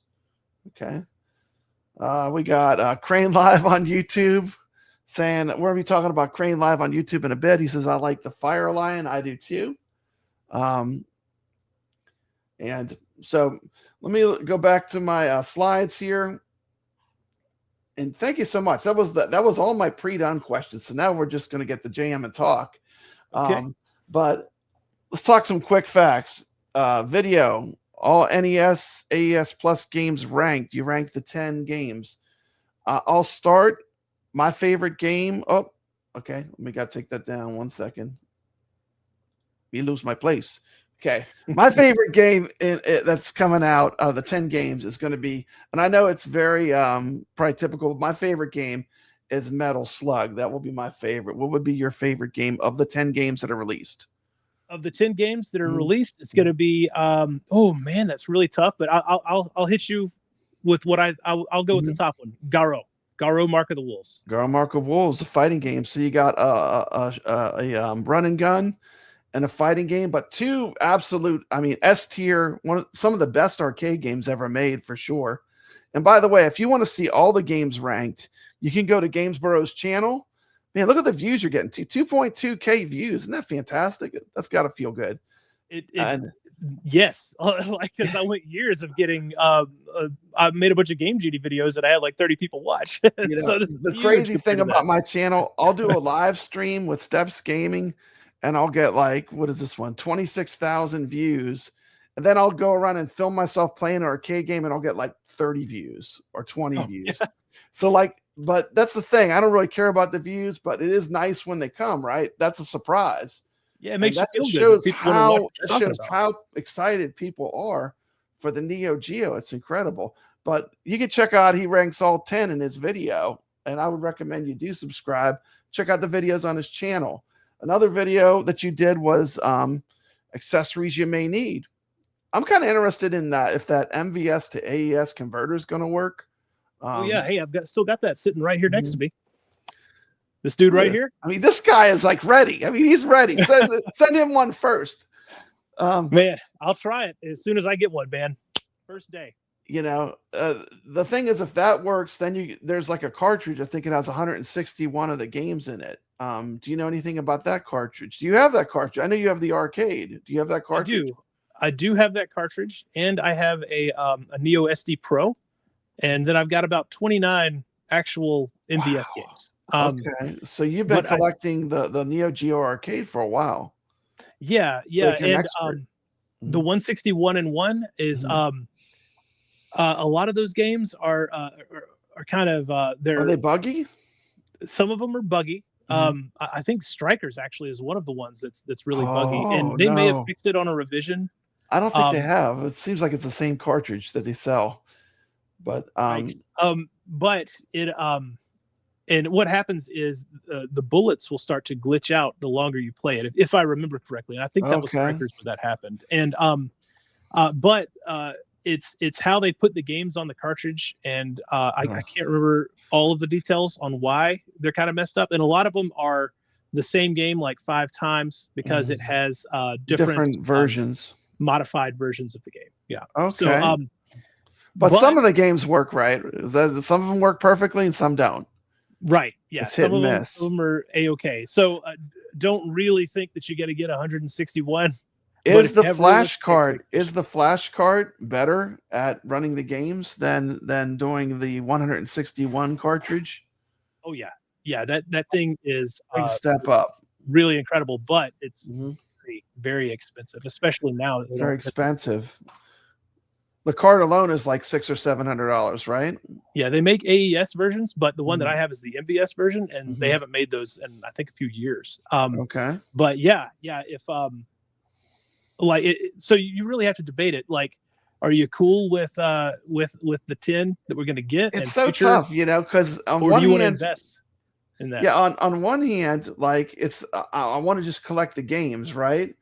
Speaker 3: Okay. We got Crane Live on YouTube saying that we're going to be talking about Crane Live on YouTube in a bit. He says, I like the Fire Lion. I do too. And so let me go back to my slides here. And thank you so much. That was all my pre-done questions. So now we're just going to get the jam and talk.
Speaker 4: Okay.
Speaker 3: But let's talk some quick facts. Video, all NES, AES Plus games ranked. You ranked the 10 games. I'll start. My favorite game. Oh, okay. Let me take that down 1 second. Me lose my place. Okay. My favorite game that's coming out of the 10 games is going to be, and I know it's very probably typical. My favorite game is Metal Slug. That will be my favorite. What would be your favorite game of the 10 games that are released?
Speaker 4: Of the 10 games that are released, it's going to be oh man, that's really tough, but I'll hit you with what I'll go with the top one. Garo Mark of the Wolves.
Speaker 3: Garo Mark of Wolves, a fighting game. So you got a run and gun and a fighting game, but two absolute, I mean, S tier, some of the best arcade games ever made for sure. And by the way, if you want to see all the games ranked, you can go to Gamesboro's channel. Man, look at the views you're getting to 2.2K views. Isn't that fantastic? That's got to feel good.
Speaker 4: Yes, like because I went years of getting. I made a bunch of Game Genie videos that I had like 30 people watch.
Speaker 3: You know,
Speaker 4: So this is
Speaker 3: the
Speaker 4: huge
Speaker 3: crazy
Speaker 4: compared
Speaker 3: thing
Speaker 4: to
Speaker 3: about
Speaker 4: that.
Speaker 3: my channel, I'll do a live stream with Steps Gaming, and I'll get like, what is this one? 26,000 views. And then I'll go around and film myself playing an arcade game, and I'll get like 30 views or 20
Speaker 4: Oh,
Speaker 3: views. So like, but that's the thing. I don't really care about the views, but it is nice when they come, right? That's a surprise.
Speaker 4: Yeah, it
Speaker 3: And
Speaker 4: makes you
Speaker 3: that
Speaker 4: feel
Speaker 3: just
Speaker 4: good.
Speaker 3: shows
Speaker 4: People wanna watch
Speaker 3: how
Speaker 4: what you're
Speaker 3: it
Speaker 4: talking
Speaker 3: shows
Speaker 4: about.
Speaker 3: how excited people are for the Neo Geo. It's incredible. But you can check out he ranks all 10 in his video, and I would recommend you do subscribe. Check out the videos on his channel. Another video that you did was accessories you may need. I'm kind of interested in that, if that MVS to AES converter is going to work.
Speaker 4: Oh yeah, hey, I've still got that sitting right here next to
Speaker 3: Mhm.
Speaker 4: me. This dude right here,
Speaker 3: I mean, this guy is like ready. I mean, he's ready. Send him one first.
Speaker 4: man. I'll try it as soon as I get one, man. First day.
Speaker 3: You know, the thing is, if that works, then there's like a cartridge. I think it has 161 of the games in it. Do you know anything about that cartridge? Do you have that cartridge? I know you have the arcade. Do you have that cartridge?
Speaker 4: I do have that cartridge, and I have a Neo SD Pro, and then I've got about 29 actual MVS games.
Speaker 3: Okay, so you've been collecting the Neo Geo arcade for a while.
Speaker 4: Yeah,
Speaker 3: So
Speaker 4: and the 161 and 1 is a lot of those games are kind of
Speaker 3: are they buggy?
Speaker 4: Some of them are buggy. I think Strikers actually is one of the ones that's really buggy, and they may have fixed it on a revision.
Speaker 3: I don't think they have. It seems like it's the same cartridge that they sell, but
Speaker 4: but it and what happens is the bullets will start to glitch out the longer you play it, if I remember correctly. And I think that was Strikers where that happened. And but it's how they put the games on the cartridge, and I can't remember all of the details on why they're kind of messed up. And a lot of them are the same game like 5 times because it has different
Speaker 3: versions,
Speaker 4: modified versions of the game. Yeah.
Speaker 3: Okay.
Speaker 4: So,
Speaker 3: but some of the games work, right? Some of them work perfectly and some don't.
Speaker 4: Right. Yeah.
Speaker 3: It's hit and miss.
Speaker 4: Some of them are A-okay. So don't really think that you got to get 161.
Speaker 3: Is the flash card better at running the games than doing the 161 cartridge?
Speaker 4: Oh yeah. Yeah, that thing is
Speaker 3: big step up.
Speaker 4: Really incredible, but it's very, very expensive, especially now.
Speaker 3: Very expensive. The card alone is like $600 or $700, right?
Speaker 4: Yeah, they make AES versions, but the one that I have is the MVS version, and they haven't made those in I think a few years.
Speaker 3: Okay.
Speaker 4: But yeah, if so you really have to debate it. Like, are you cool with the 10 that we're going to get?
Speaker 3: It's so tough, you know, because on one hand,
Speaker 4: do you want to invest in that?
Speaker 3: Yeah, on one hand, like I want to just collect the games, right?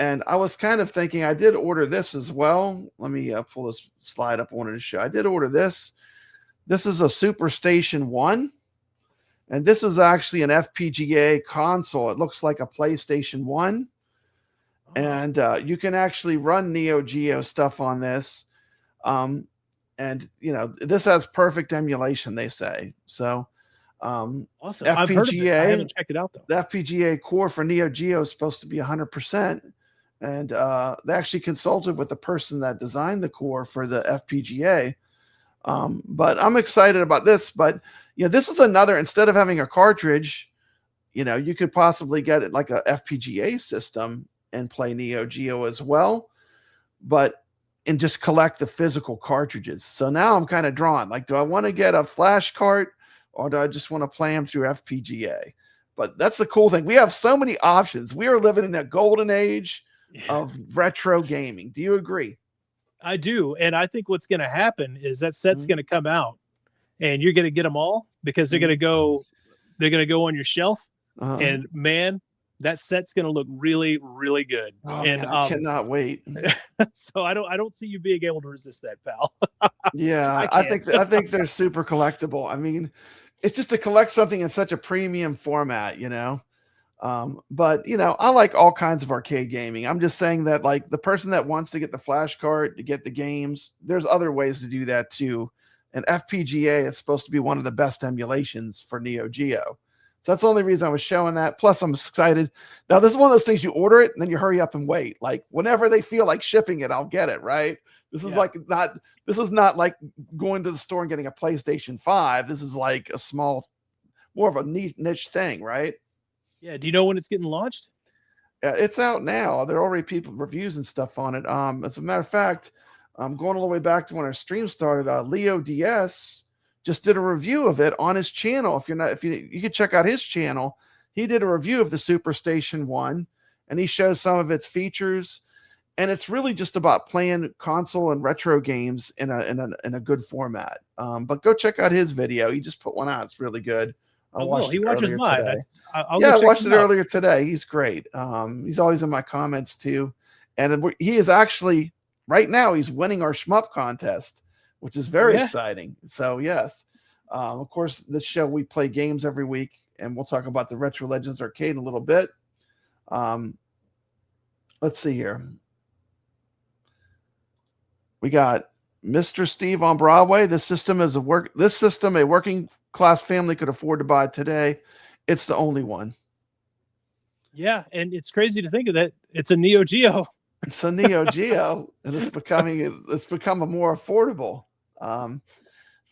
Speaker 3: And I was kind of thinking, I did order this as well. Let me pull this slide up I wanted to show. I did order this. This is a Super Station 1. And this is actually an FPGA console. It looks like a PlayStation 1. And you can actually run Neo Geo stuff on this. And, you know, this has perfect emulation, they say. So,
Speaker 4: awesome.
Speaker 3: FPGA,
Speaker 4: I've heard of it. I haven't checked it out, though.
Speaker 3: The FPGA core for Neo Geo is supposed to be 100%. And they actually consulted with the person that designed the core for the FPGA. But I'm excited about this. But, you know, this is another, instead of having a cartridge, you know, you could possibly get it like a FPGA system and play Neo Geo as well. And just collect the physical cartridges. So now I'm kind of drawn. Like, do I want to get a flash cart, or do I just want to play them through FPGA? But that's the cool thing. We have so many options. We are living in a golden age of retro gaming. Do you agree?
Speaker 4: I do. And I think what's going to happen is that set's going to come out, and you're going to get them all because they're going to go on your shelf. And man, that set's going to look really, really good.
Speaker 3: Oh,
Speaker 4: and
Speaker 3: man, I cannot wait.
Speaker 4: So I don't see you being able to resist that, pal.
Speaker 3: Yeah, I think they're super collectible. I mean, it's just to collect something in such a premium format, you know. But you know, I like all kinds of arcade gaming. I'm just saying that, like, the person that wants to get the flash card to get the games, there's other ways to do that too. And FPGA is supposed to be one of the best emulations for Neo Geo. It's So that's the only reason I was showing that. Plus, I'm excited. Now, this is one of those things you order it and then you hurry up and wait. Like whenever they feel like shipping it, I'll get it. Right. This is this is not like going to the store and getting a PlayStation 5. This is like a small, more of a niche thing, right?
Speaker 4: Yeah. Do you know when it's getting launched?
Speaker 3: It's out now. There are already people reviews and stuff on it. As a matter of fact, I'm going all the way back to when our stream started. Leo DS just did a review of it on his channel. If you could check out his channel. He did a review of the Superstation 1, and he shows some of its features. And it's really just about playing console and retro games in a good format. But go check out his video. He just put one out. It's really good. I watched
Speaker 4: he watches mine.
Speaker 3: Today.
Speaker 4: I
Speaker 3: watched it earlier today. He's great. He's always in my comments too. And he is actually right now he's winning our shmup contest, which is very exciting. So yes, of course, this show we play games every week, and we'll talk about the Retro Legends Arcade in a little bit. Let's see here. We got Mr. Steve on Broadway. This system a working class family could afford to buy today. It's the only one.
Speaker 4: Yeah, and it's crazy to think of that. It's a Neo Geo.
Speaker 3: It's a Neo Geo, and it's become a more affordable.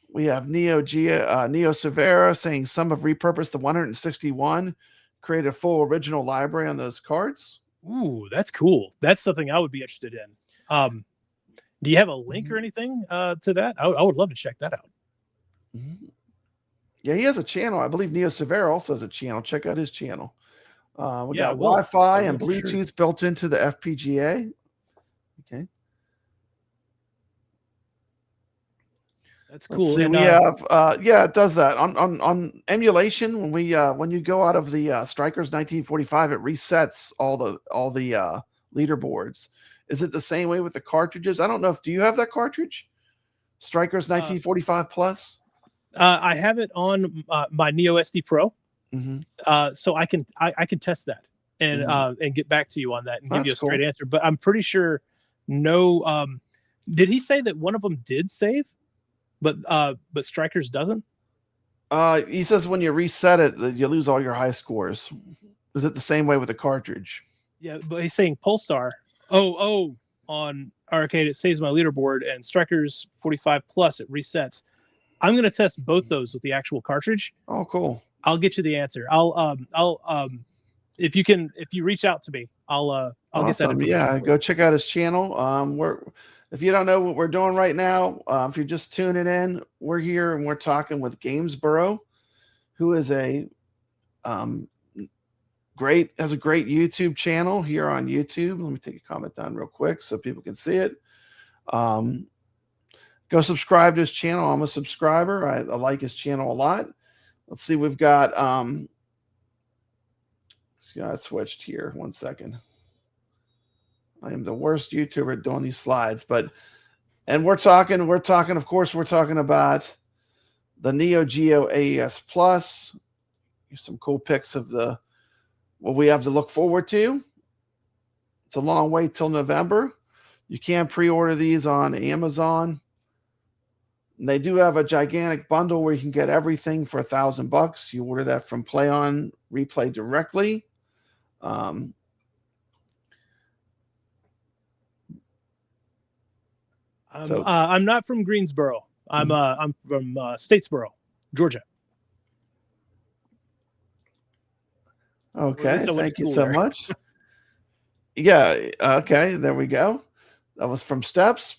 Speaker 3: We have Neo Geo, Neo Severa saying some have repurposed the 161, created a full original library on those cards.
Speaker 4: Ooh, that's cool. That's something I would be interested in. Do you have a link or anything to that? I would love to check that out.
Speaker 3: Yeah, he has a channel. I believe Neo Severa also has a channel. Check out his channel. We got
Speaker 4: well,
Speaker 3: Wi-Fi and Bluetooth built into the FPGA. Okay.
Speaker 4: That's cool.
Speaker 3: See, we have it does that on emulation. When you go out of the Strikers 1945, it resets all the leaderboards. Is it the same way with the cartridges? I don't know do you have that cartridge? Strikers 1945 Plus?
Speaker 4: I have it on my Neo SD Pro. So I can test that and get back to you on that and give you a straight answer. But I'm pretty sure no. Did he say that one of them did save, but Strikers doesn't?
Speaker 3: He says when you reset it, you lose all your high scores. Is it the same way with the cartridge?
Speaker 4: Yeah, but he's saying Pulsar. On Arcade it saves my leaderboard, and Strikers 45 Plus it resets. I'm gonna test both those with the actual cartridge.
Speaker 3: Oh, cool.
Speaker 4: I'll get you the answer. If you reach out to me, I'll get that.
Speaker 3: Yeah, go check out his channel. If you don't know what we're doing right now, if you're just tuning in, we're here and we're talking with Gamesboro, who is has a great YouTube channel here on YouTube. Let me take a comment down real quick so people can see it. Go subscribe to his channel. I'm a subscriber. I like his channel a lot. Let's see. We've got I switched here. 1 second. I am the worst YouTuber at doing these slides, and we're talking, of course, we're talking about the Neo Geo AES Plus. Here's some cool pics of what we have to look forward to. It's a long way till November. You can pre-order these on Amazon. And they do have a gigantic bundle where you can get everything for $1,000. You order that from Play On Replay directly. I'm
Speaker 4: not from Greensboro. I'm from Statesboro, Georgia.
Speaker 3: Okay, thank you so much. Yeah, okay, there we go. That was from Steps.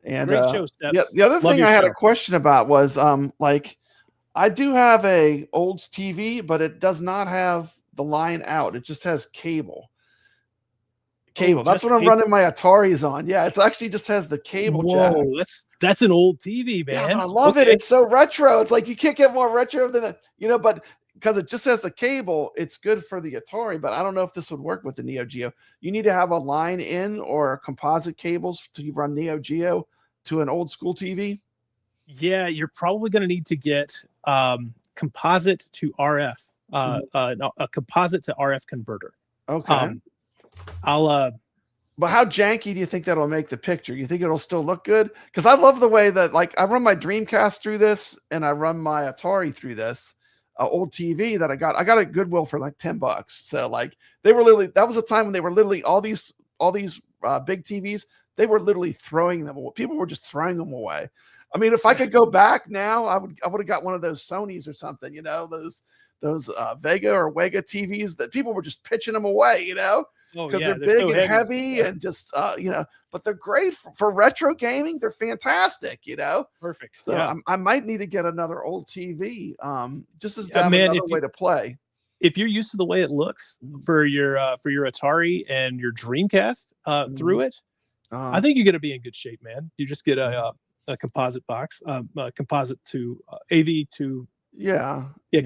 Speaker 3: And
Speaker 4: great show, Steps.
Speaker 3: Yeah, the other thing I had a question about was I do have a Olds TV, but it does not have the line out. It just has cable. That's what I'm running my Ataris on. Yeah, it actually just has the cable jack.
Speaker 4: That's an old TV, man.
Speaker 3: Yeah, I love it. It's so retro. It's like you can't get more retro than that, but because it just has the cable, it's good for the Atari, but I don't know if this would work with the Neo Geo. You need to have a line in or composite cables to run Neo Geo to an old school TV.
Speaker 4: Yeah, you're probably going to need to get composite to RF, a composite to RF converter.
Speaker 3: Okay. But how janky do you think that'll make the picture? You think it'll still look good? Because I love the way that, like, I run my Dreamcast through this and I run my Atari through this. old TV that I got at Goodwill for like $10. So like they were literally, that was a time when they were literally all these big TVs, they were literally throwing them away. People were just throwing them away. I mean, if I could go back now, I would have got one of those Sonys or something, you know, those Vega or Wega TVs that people were just pitching them away, you know, because they're big
Speaker 4: so
Speaker 3: and heavy and just, you know, but they're great for retro gaming. They're fantastic, you know.
Speaker 4: Perfect.
Speaker 3: So I might need to get another old TV, just as
Speaker 4: man,
Speaker 3: another way to play.
Speaker 4: If you're used to the way it looks for your Atari and your Dreamcast through it, I think you're going to be in good shape, man. You just get a composite box, composite to AV to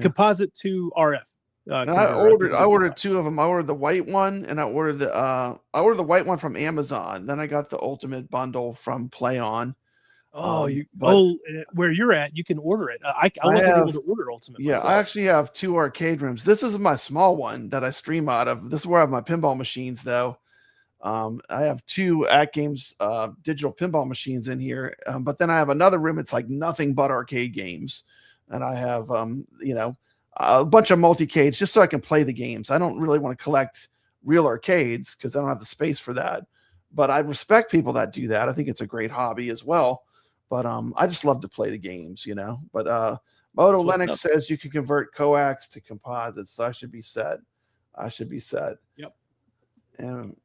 Speaker 4: composite to RF.
Speaker 3: I ordered two of them. I ordered the white one, and I ordered the white one from Amazon. Then I got the Ultimate bundle from PlayOn.
Speaker 4: Where you're at, you can order it. I wasn't able to order Ultimate.
Speaker 3: Yeah,
Speaker 4: myself.
Speaker 3: I actually have 2 arcade rooms. This is my small one that I stream out of. This is where I have my pinball machines, though. I have 2 AtGames digital pinball machines in here, but then I have another room. It's like nothing but arcade games, and I have you know, a bunch of multi-cades just so I can play the games. I don't really want to collect real arcades because I don't have the space for that. But I respect people that do that. I think it's a great hobby as well. But I just love to play the games, you know. But Moto Lennox says you can convert coax to composites, so I should be set.
Speaker 4: Yep.
Speaker 3: And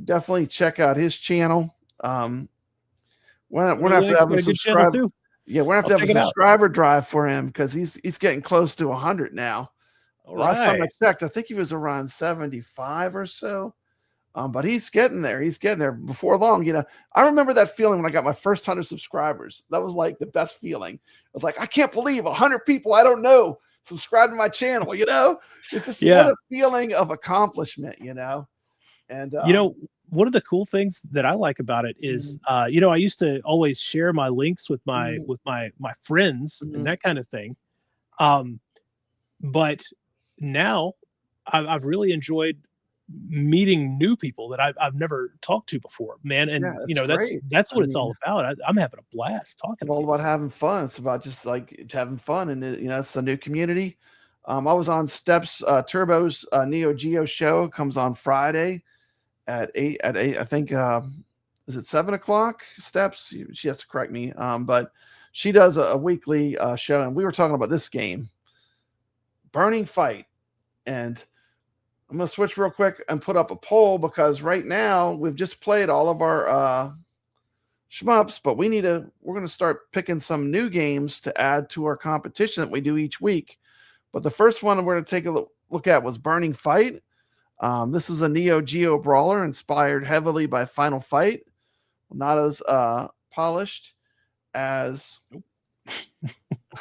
Speaker 3: definitely check out his channel. We're gonna have to have a subscriber. Yeah, we're gonna have to have a subscriber drive for him because he's getting close to 100 now. Last time I checked, I think he was around 75 or so. But he's getting there. He's getting there before long. You know, I remember that feeling when I got my first 100 subscribers. That was like the best feeling. I was like, I can't believe 100 people I don't know subscribe to my channel. You know, it's just what a feeling of accomplishment. You know, and
Speaker 4: you know, one of the cool things that I like about it is, you know, I used to always share my links with my friends and that kind of thing. But now I've really enjoyed meeting new people that I've never talked to before, man. And you know, that's what it's all about. I'm having a blast talking.
Speaker 3: It's all about having fun. It's about just like having fun, and you know, it's a new community. I was on Steps Turbo's Neo Geo show. Comes on Friday at 8. I think is it 7 o'clock? Steps. She has to correct me. But she does a weekly show, and we were talking about this game, Burning Fight, and I'm going to switch real quick and put up a poll because right now we've just played all of our shmups, but we're going to start picking some new games to add to our competition that we do each week. But the first one we're going to take a look at was Burning Fight. This is a Neo Geo brawler inspired heavily by Final Fight. Not as polished as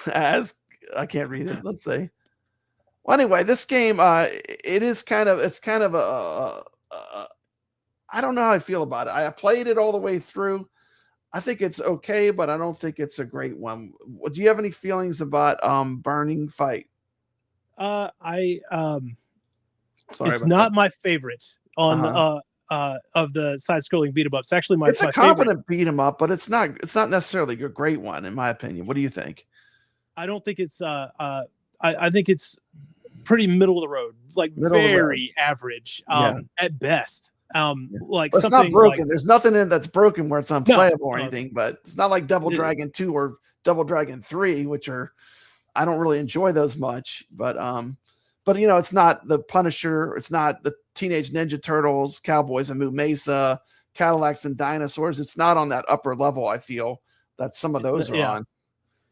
Speaker 3: I can't read it. Let's see. Well, anyway, this game, it's kind of I don't know how I feel about it. I played it all the way through. I think it's okay, but I don't think it's a great one. Do you have any feelings about Burning Fight?
Speaker 4: It's not my favorite on of the side-scrolling beat 'em ups. Actually,
Speaker 3: it's a competent beat 'em up, but it's not necessarily a great one in my opinion. What do you think?
Speaker 4: I don't think it's I think it's pretty middle of the road, like very average at best. Like
Speaker 3: it's
Speaker 4: something
Speaker 3: not broken.
Speaker 4: like,
Speaker 3: there's nothing in it that's broken where it's unplayable or anything, but it's not like Double Dragon 2 or Double Dragon 3, which I don't really enjoy those much. But you know, it's not the Punisher, it's not the Teenage Ninja Turtles, Cowboys and Moo Mesa, Cadillacs and Dinosaurs. It's not on that upper level, I feel, that some of those are on.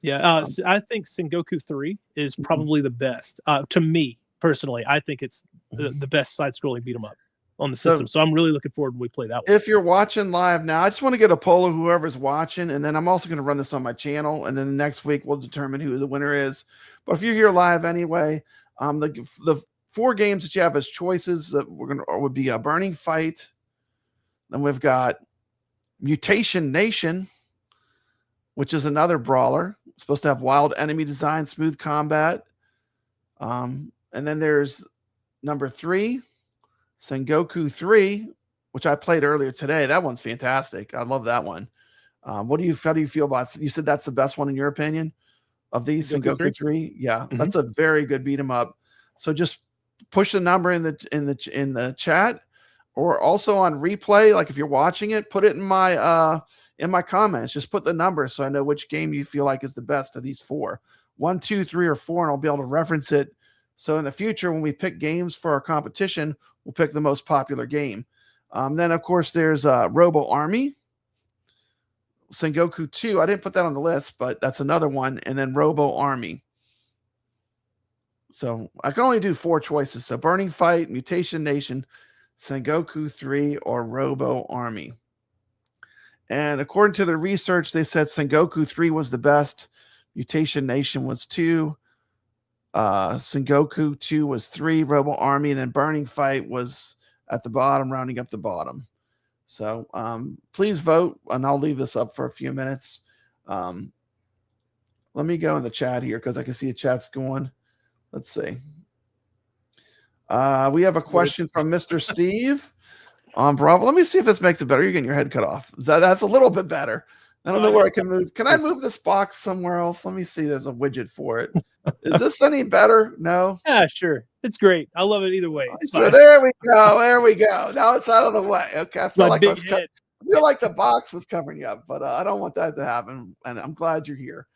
Speaker 4: Yeah, I think Sengoku 3 is probably the best. To me, personally, I think it's the best side-scrolling beat 'em up on the system. So I'm really looking forward when we play that one.
Speaker 3: If you're watching live now, I just want to get a poll of whoever's watching, and then I'm also going to run this on my channel, and then next week we'll determine who the winner is. But if you're here live anyway, the 4 games that you have as choices that would be a Burning Fight. Then we've got Mutation Nation, which is another brawler. It's supposed to have wild enemy design, smooth combat. And then there's number 3, Sengoku 3, which I played earlier today. That one's fantastic. I love that one. How do you feel about it? You said that's the best one in your opinion? of these
Speaker 4: Sengoku
Speaker 3: Sengoku 3. Yeah,
Speaker 4: Mhm.
Speaker 3: that's a very good beat 'em up. So just push the number in the chat, or also on replay. Like if you're watching it, put it in my comments. Just put the number so I know which game you feel like is the best of these 4. 1, 2, 3, or 4, and I'll be able to reference it. So in the future, when we pick games for our competition, we'll pick the most popular game. Then, of course, there's Robo Army, Sengoku 2. I didn't put that on the list, but that's another one. And then Robo Army. So I can only do 4 choices. So Burning Fight, Mutation Nation, Sengoku 3, or Robo Army. And according to the research, they said Sengoku 3 was the best. Mutation Nation was 2. Sengoku 2 was 3. Robo Army, and then Burning Fight was at the bottom, rounding up the bottom. So please vote, and I'll leave this up for a few minutes. Let me go in the chat here because I can see the chat's going. Let's see. We have a question from Mr. Steve on Bravo. Let me see if this makes it better. You're getting your head cut off. That's a little bit better. I don't know where I can move. Can I move this box somewhere else? Let me see. There's a widget for it. Is this any better? No?
Speaker 4: Yeah, sure. It's great. I love it either way. It's
Speaker 3: Sure,
Speaker 4: fine.
Speaker 3: there we go. There we go. Now it's out of the way. Okay. I feel
Speaker 4: My
Speaker 3: like
Speaker 4: big head.
Speaker 3: I feel like the box was covering you up, but I don't want that to happen. And I'm glad you're here.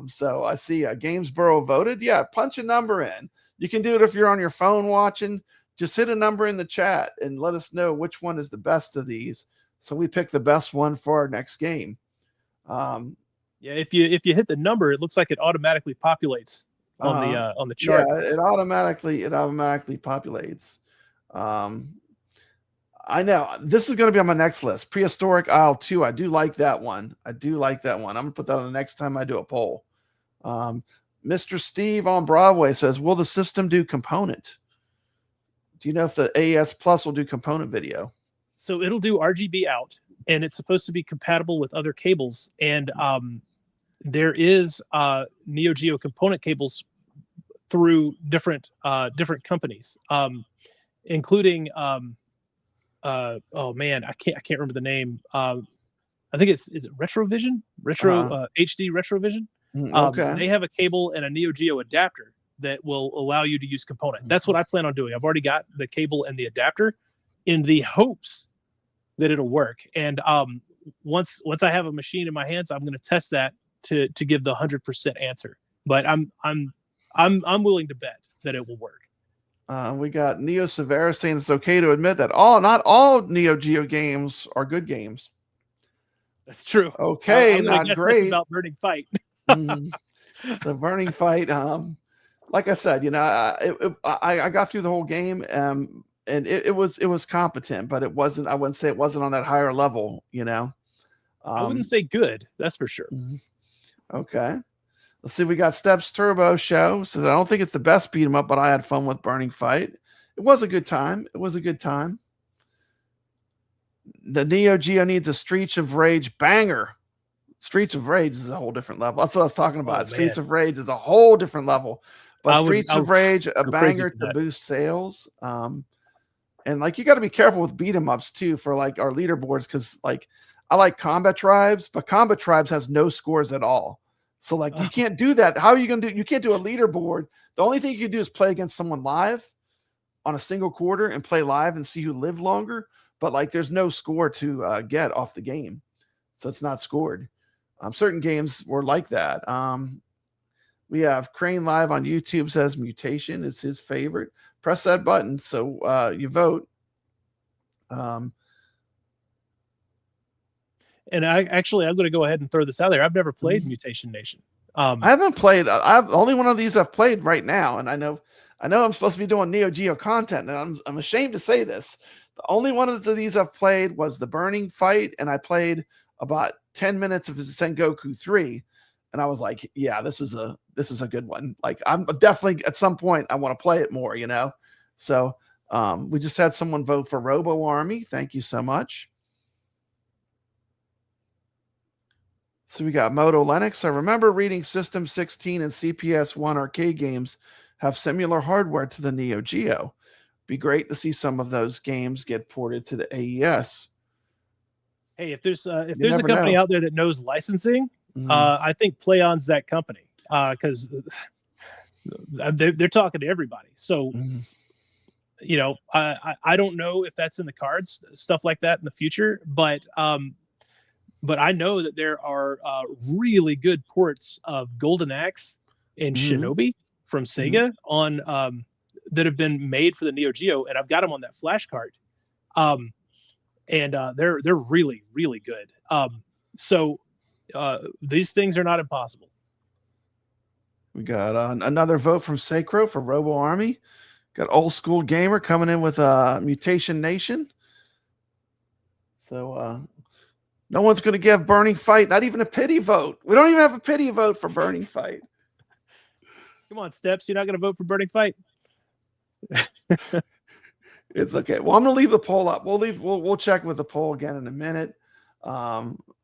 Speaker 3: So I see Gamesboro voted. Yeah, punch a number in. You can do it if you're on your phone watching. Just hit a number in the chat and let us know which one is the best of these. So we pick the best one for our next game.
Speaker 4: Yeah, if you hit the number, it looks like it automatically populates on the chart.
Speaker 3: Yeah, it automatically populates. I know this is going to be on my next list. Prehistoric Isle 2. I do like that one. I'm gonna put that on the next time I do a poll. Mr. Steve on Broadway says, will the system do component? Do you know if the AES Plus will do component video?
Speaker 4: So it'll do RGB out, and it's supposed to be compatible with other cables. And there is Neo Geo component cables through different companies, including oh man, I can't remember the name. I think is it Retrovision? HD Retrovision.
Speaker 3: Okay.
Speaker 4: They have a cable and a Neo Geo adapter that will allow you to use component. That's what I plan on doing. I've already got the cable and the adapter in the hopes that it'll work. And once I have a machine in my hands, I'm going to test that to give the 100% answer. But I'm willing to bet that it will work.
Speaker 3: We got Neo Severa saying it's okay to admit that not all Neo Geo games are good games.
Speaker 4: That's true.
Speaker 3: Okay, not great.
Speaker 4: About Burning Fight.
Speaker 3: So Burning Fight. Like I said, I got through the whole game, and it was competent, but it wasn't. I wouldn't say it wasn't on that higher level.
Speaker 4: I wouldn't say good. That's for sure.
Speaker 3: Okay. Let's see. We got Steps Turbo Show. Says, I don't think it's the best beat 'em up, but I had fun with Burning Fight. It was a good time. The Neo Geo needs a Streets of Rage banger. Streets of Rage is a whole different level. That's what I was talking about. Streets of Rage is a whole different level. But Streets of Rage, a banger to boost sales. And like you got to be careful with beat 'em ups too for like our leaderboards, because like I like Combat Tribes, but Combat Tribes has no scores at all. So like you can't do that. How are you gonna do? You can't do a leaderboard. The only thing you can do is play against someone live on a single quarter and play live and see who lived longer. But like there's no score to get off the game, so it's not scored. Certain games were like that. We have Crane Live on YouTube says Mutation is his favorite. Press that button so you vote.
Speaker 4: And I'm going to go ahead and throw this out there. I've never played Mutation Nation.
Speaker 3: I haven't played. I've only one of these I've played right now, and I know I'm supposed to be doing Neo Geo content, and I'm ashamed to say this. The only one of these I've played was the Burning Fight, and I played about 10 minutes of Sengoku 3, and I was like, yeah, this is a good one. Like I'm definitely at some point I want to play it more, So we just had someone vote for Robo Army. Thank you so much. So we got Moto Lennox. I remember reading System 16 and CPS 1 arcade games have similar hardware to the Neo Geo. Be great to see some of those games get ported to the AES.
Speaker 4: Hey, if there's a company out there that knows licensing, I think PlayOn's that company. because they're talking to everybody. So, you know, I don't know if that's in the cards, stuff like that in the future, but I know that there are really good ports of Golden Axe and Shinobi from Sega on that have been made for the Neo Geo, and I've got them on that flash card, and they're really, really good. So these things are not impossible.
Speaker 3: We got another vote from Sacro for Robo Army. Got Old School Gamer coming in with Mutation Nation. So no one's going to give Burning Fight, not even a pity vote. We don't even have a pity vote for Burning Fight.
Speaker 4: Come on, Steps. You're not going to vote for Burning Fight?
Speaker 3: It's okay. Well, I'm going to leave the poll up. We'll check with the poll again in a minute.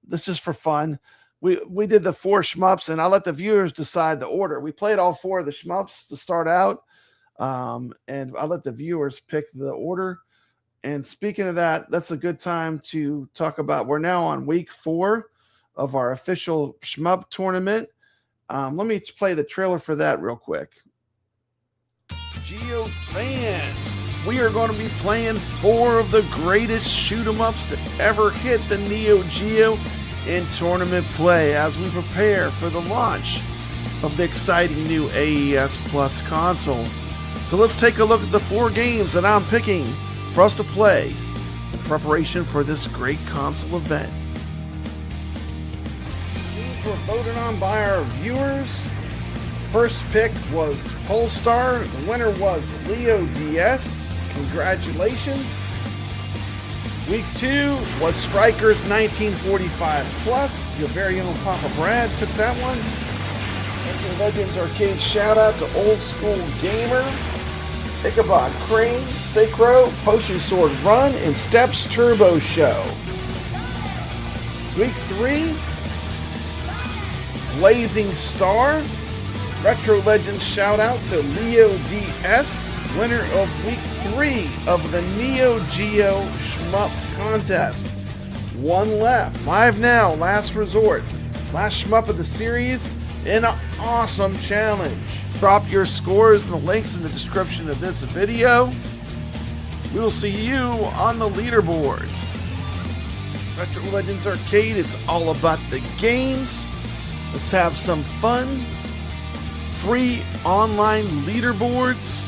Speaker 3: This is just for fun. We did the 4 shmups, and I let the viewers decide the order. We played all 4 of the shmups to start out, and I let the viewers pick the order. And speaking of that, that's a good time to talk about. We're now on week 4 of our official shmup tournament. Let me play the trailer for that real quick. Geo fans, we are going to be playing 4 of the greatest shoot 'em ups to ever hit the Neo Geo in tournament play as we prepare for the launch of the exciting new AES Plus console. So let's take a look at the 4 games that I'm picking for us to play in preparation for this great console event. Games were voted on by our viewers. First pick was Polestar. The winner was Leo DS. Congratulations. Week 2 was Strikers 1945 Plus. Your very own Papa Brad took that one. Legends Arcade shout out to Old School Gamer, Ichabod Crane, Sacro, Potion Sword Run, and Steps Turbo Show. Week 3, Blazing Star. Retro Legends shout out to Leo DS, winner of week 3 of the Neo Geo Shmup Contest. 1 left. 5 now, last resort. Last shmup of the series, an awesome challenge. Drop your scores and the links in the description of this video. We will see you on the leaderboards. Retro Legends Arcade, it's all about the games. Let's have some fun. Free online leaderboards.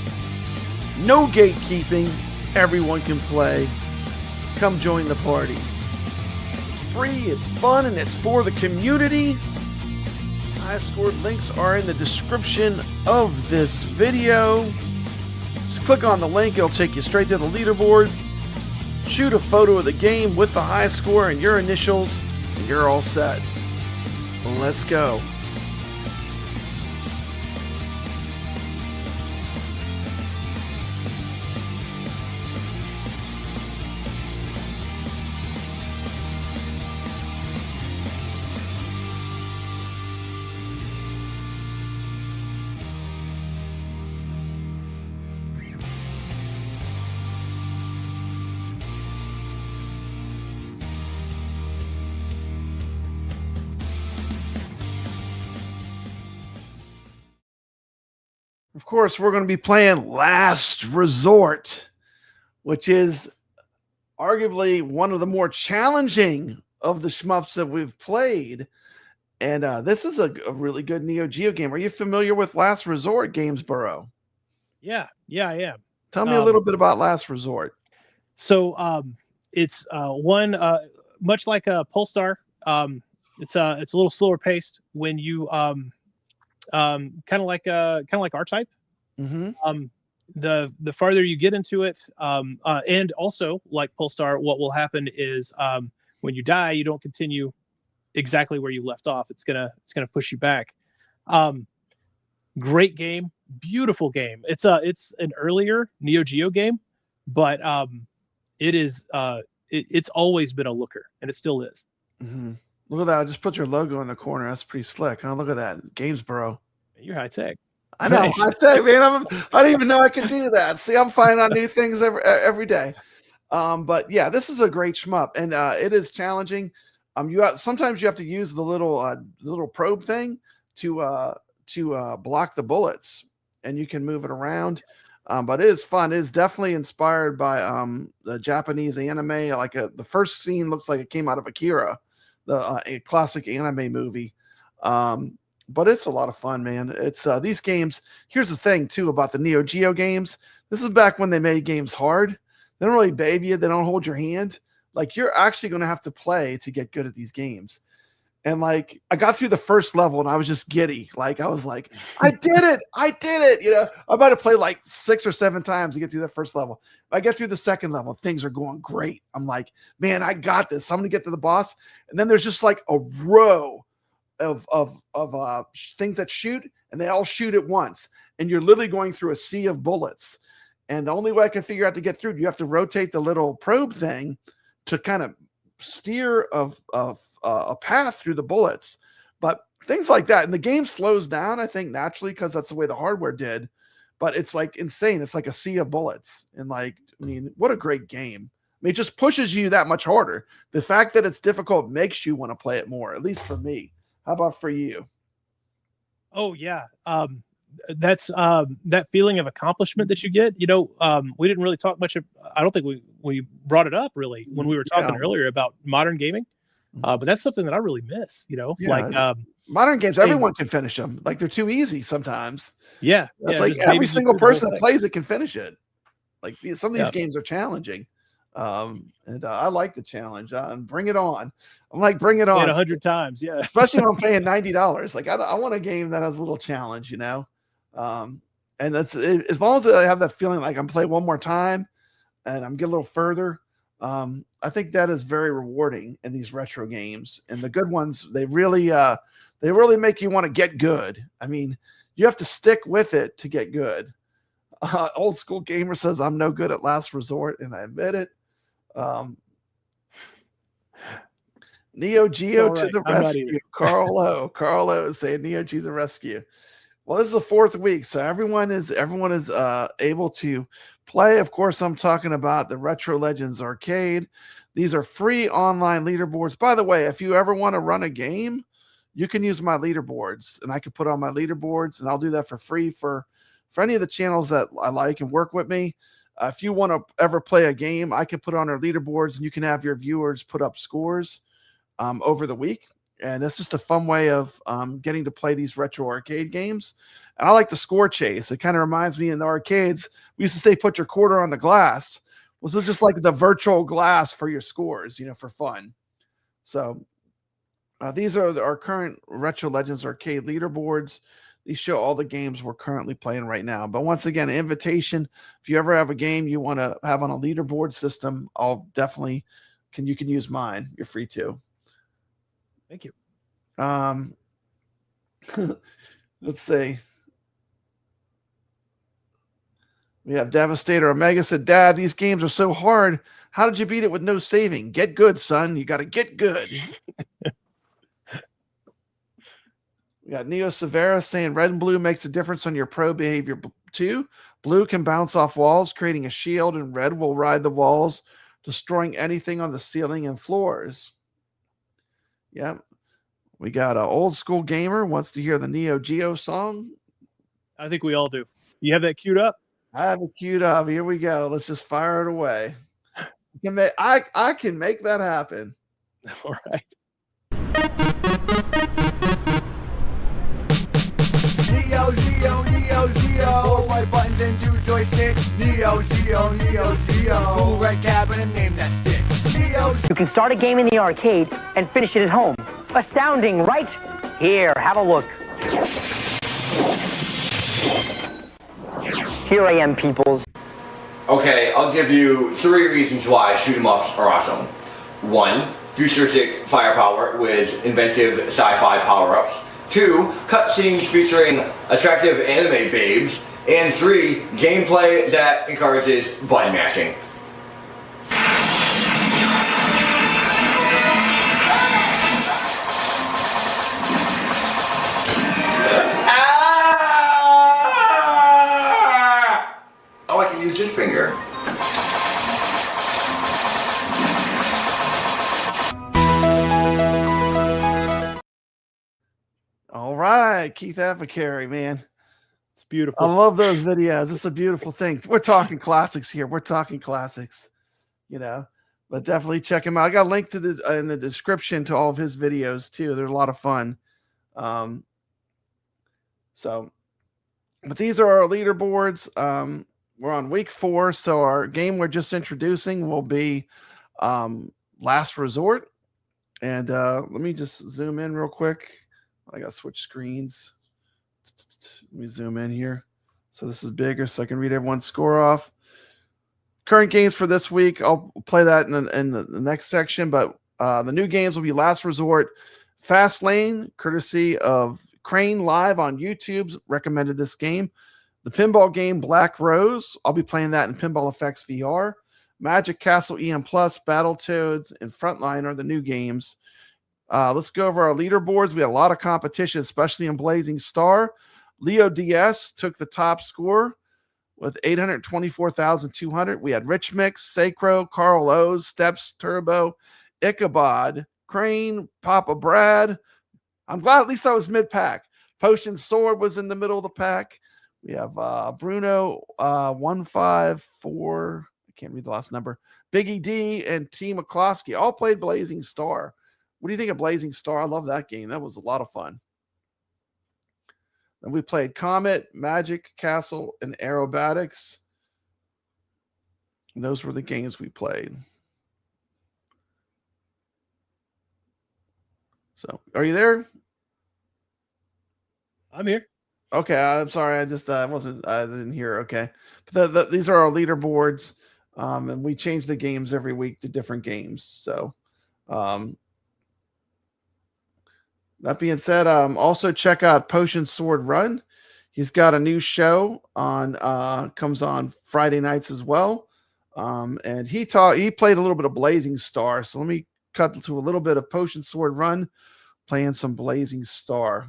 Speaker 3: No gatekeeping. Everyone can play. Come join the party. It's free, it's fun, and it's for the community. iScored links are in the description of this video. Just click on the link, it'll take you straight to the leaderboard. Shoot a photo of the game with the high score and your initials, and you're all set. Let's go. Of course, we're going to be playing Last Resort, which is arguably one of the more challenging of the shmups that we've played. And this is a really good Neo Geo game. Are you familiar with Last Resort, Gamesboro?
Speaker 4: Yeah, I am.
Speaker 3: Tell me a little bit about Last Resort.
Speaker 4: So it's one much like a Polestar. It's a little slower paced when you kind of like R-Type. The farther you get into it, and also like Polestar, what will happen is when you die, you don't continue exactly where you left off. It's gonna push you back. Great game, beautiful game. It's an earlier Neo Geo game, but it's always been a looker, and it still is.
Speaker 3: Look at that! I just put your logo in the corner. That's pretty slick, huh? Look at that, Gamesboro.
Speaker 4: You're high tech.
Speaker 3: I know,
Speaker 4: Nice.
Speaker 3: high tech, man. I didn't even know I could do that. See, I'm finding out new things every day. But yeah, this is a great shmup, and it is challenging. Sometimes you have to use the little probe thing to to block the bullets, and you can move it around. But it is fun. It is definitely inspired by the Japanese anime. Like the first scene looks like it came out of Akira, a classic anime movie. But it's a lot of fun, man. It's these games. Here's the thing too about the Neo Geo games. This is back when they made games hard. They don't really baby you. They don't hold your hand. Like, you're actually going to have to play to get good at these games. And like, I got through the first level and I was just giddy. Like, I was like, I did it. I did it. You know, I'm about to play like 6 or 7 times to get through the first level. I get through the second level. Things are going great. I'm like, man, I got this. I'm going to get to the boss. And then there's just like a row of things that shoot, and they all shoot at once. And you're literally going through a sea of bullets. And the only way I can figure out to get through, you have to rotate the little probe thing to kind of steer a path through the bullets. But things like that. And the game slows down, I think, naturally, because that's the way the hardware did. But it's like insane. It's like a sea of bullets. And like, I mean, what a great game. I mean, it just pushes you that much harder. The fact that it's difficult makes you want to play it more, at least for me. How about for you?
Speaker 4: Oh yeah. That's that feeling of accomplishment that you get. You know, we didn't really talk much. I don't think we brought it up really when we were talking earlier about modern gaming. But that's something that I really miss, you know, like
Speaker 3: modern games, everyone can finish them. Like, they're too easy sometimes.
Speaker 4: Yeah.
Speaker 3: It's like every single person that plays it can finish it. Like, some of these games are challenging. And I like the challenge. Bring it on. I'm like, bring it on.
Speaker 4: 100 times. Yeah.
Speaker 3: Especially when I'm paying $90. Like, I want a game that has a little challenge, you know? And that's it, as long as I have that feeling like I'm playing one more time and I'm getting a little further. I think that is very rewarding in these retro games, and the good ones, they really make you want to get good. I mean, you have to stick with it to get good. Old School Gamer says I'm no good at Last Resort, and I admit it. Neo Geo to the rescue. Carl O is saying Neo Geo to the rescue. Well, this is the 4th week, so everyone is able to play. Of course, I'm talking about the Retro Legends Arcade. These are free online leaderboards. By the way, if you ever want to run a game, you can use my leaderboards, and I can put on my leaderboards, and I'll do that for free for any of the channels that I like and work with me. If you want to ever play a game, I can put on our leaderboards, and you can have your viewers put up scores over the week. And it's just a fun way of getting to play these retro arcade games. And I like the score chase. It kind of reminds me in the arcades, we used to say, put your quarter on the glass. Well, so just like the virtual glass for your scores, you know, for fun. So these are our current Retro Legends Arcade leaderboards. These show all the games we're currently playing right now. But once again, an invitation, if you ever have a game you want to have on a leaderboard system, I'll definitely you can use mine. You're free to.
Speaker 4: Thank you.
Speaker 3: Let's see. We have Devastator Omega said, Dad, these games are so hard. How did you beat it with no saving? Get good, son. You got to get good. We got Neo Severa saying red and blue makes a difference on your pro behavior too. Blue can bounce off walls, creating a shield, and red will ride the walls, destroying anything on the ceiling and floors. Yep. We got an Old School Gamer wants to hear the Neo Geo song.
Speaker 4: I think we all do. You have that queued up?
Speaker 3: I have it queued up. Here we go. Let's just fire it away. I can make that happen.
Speaker 4: All right.
Speaker 1: Neo Geo, Neo Geo. 4 white buttons and 2 joysticks. Neo Geo, Neo Geo. Cool red cabin and name that dick. Neo.
Speaker 5: You can start a game in the arcade and finish it at home. Astounding, right? Here, have a look. Here I am, peoples.
Speaker 6: Okay, I'll give you 3 reasons why shoot 'em ups are awesome. 1, futuristic firepower with inventive sci-fi power-ups. 2, cutscenes featuring attractive anime babes. And 3, gameplay that encourages button mashing. Oh, I can use this finger.
Speaker 3: All right, Keith Apicary, man.
Speaker 4: It's beautiful.
Speaker 3: I love those videos. It's a beautiful thing. We're talking classics here. We're talking classics, you know. But definitely check him out. I got a link to the in the description to all of his videos too. They're a lot of fun. So, but these are our leaderboards. We're on week 4, so our game we're just introducing will be Last Resort. And let me just zoom in real quick. I got to switch screens. Let me zoom in here. So this is bigger so I can read everyone's score off. Current games for this week, I'll play that in the next section, but the new games will be Last Resort, Fast Lane, courtesy of Crane Live on YouTube, recommended this game. The pinball game Black Rose, I'll be playing that in Pinball Effects VR. Magic Castle EM Plus, Battletoads, and Frontline are the new games. Let's go over our leaderboards. We had a lot of competition, especially in Blazing Star. Leo DS took the top score with 824,200. We had Rich Mix, Sacro, Carl O's, Steps, Turbo, Ichabod, Crane, Papa Brad. I'm glad at least I was mid-pack. Potion Sword was in the middle of the pack. We have Bruno 154. I can't read the last number. Biggie D and T. McCloskey all played Blazing Star. What do you think of Blazing Star? I love that game. That was a lot of fun. Then we played Comet, Magic Castle, and Aerobatics. And those were the games we played. So, are you there?
Speaker 4: I'm here.
Speaker 3: Okay, I'm sorry. I just I didn't hear. Okay, but these are our leaderboards, and we change the games every week to different games. So, that being said, also check out Potion Sword Run. He's got a new show on comes on Friday nights as well. And he played a little bit of Blazing Star. So let me cut to a little bit of Potion Sword Run, playing some Blazing Star.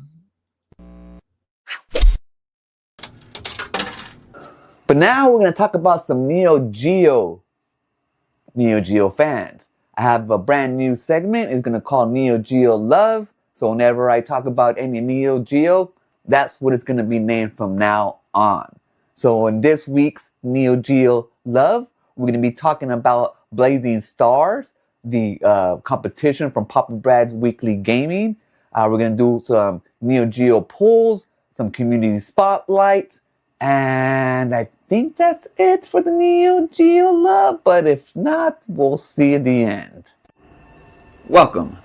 Speaker 7: But now we're going to talk about some Neo Geo fans. I have a brand new segment. It's going to call Neo Geo Love. So whenever I talk about any Neo Geo, that's what it's going to be named from now on. So in this week's Neo Geo Love, we're going to be talking about Blazing Stars, the competition from Papa Brad's Weekly Gaming. We're going to do some Neo Geo polls, some community spotlights, and I think that's it for the Neo Geo Love. But if not, we'll see at the end. Welcome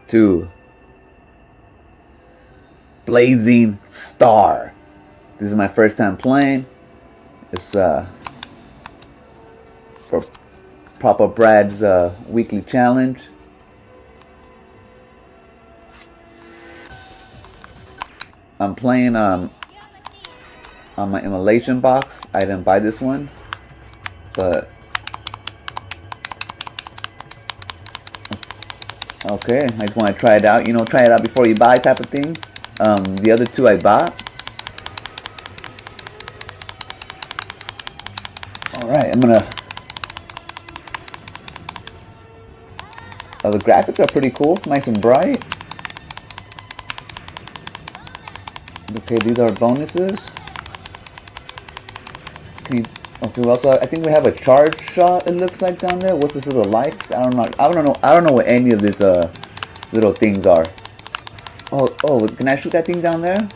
Speaker 7: to Blazing Star. This is my first time playing. It's for Papa Brad's weekly challenge. I'm playing on my emulation box. I didn't buy this one, but okay, I just want to try it out. You know, try it out before you buy type of thing. The other two I bought. Alright, I'm gonna... the graphics are pretty cool, nice and bright. Okay, these are bonuses. Okay, also I think we have a charge shot, it looks like, down there. What's this little life? I don't know what any of these little things are. Oh, can I shoot that thing down there?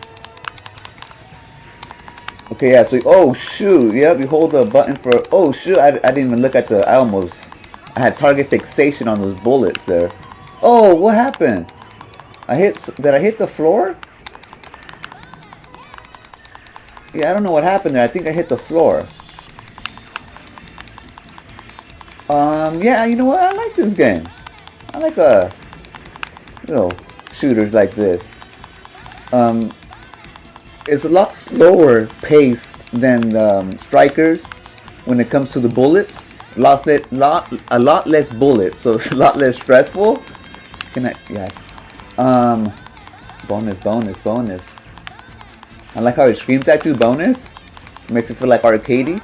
Speaker 7: Okay, yeah, so, oh shoot, yep, you hold the button for, oh shoot, I didn't even look at I had target fixation on those bullets there. Oh, what happened? Did I hit the floor? Yeah, I don't know what happened there. I think I hit the floor. Yeah, you know what? I like this game. I like little shooters like this. It's a lot slower pace than Strikers when it comes to the bullets. A lot less bullets, so it's a lot less stressful. Bonus. I like how it screams at you, bonus. It makes it feel like arcadey.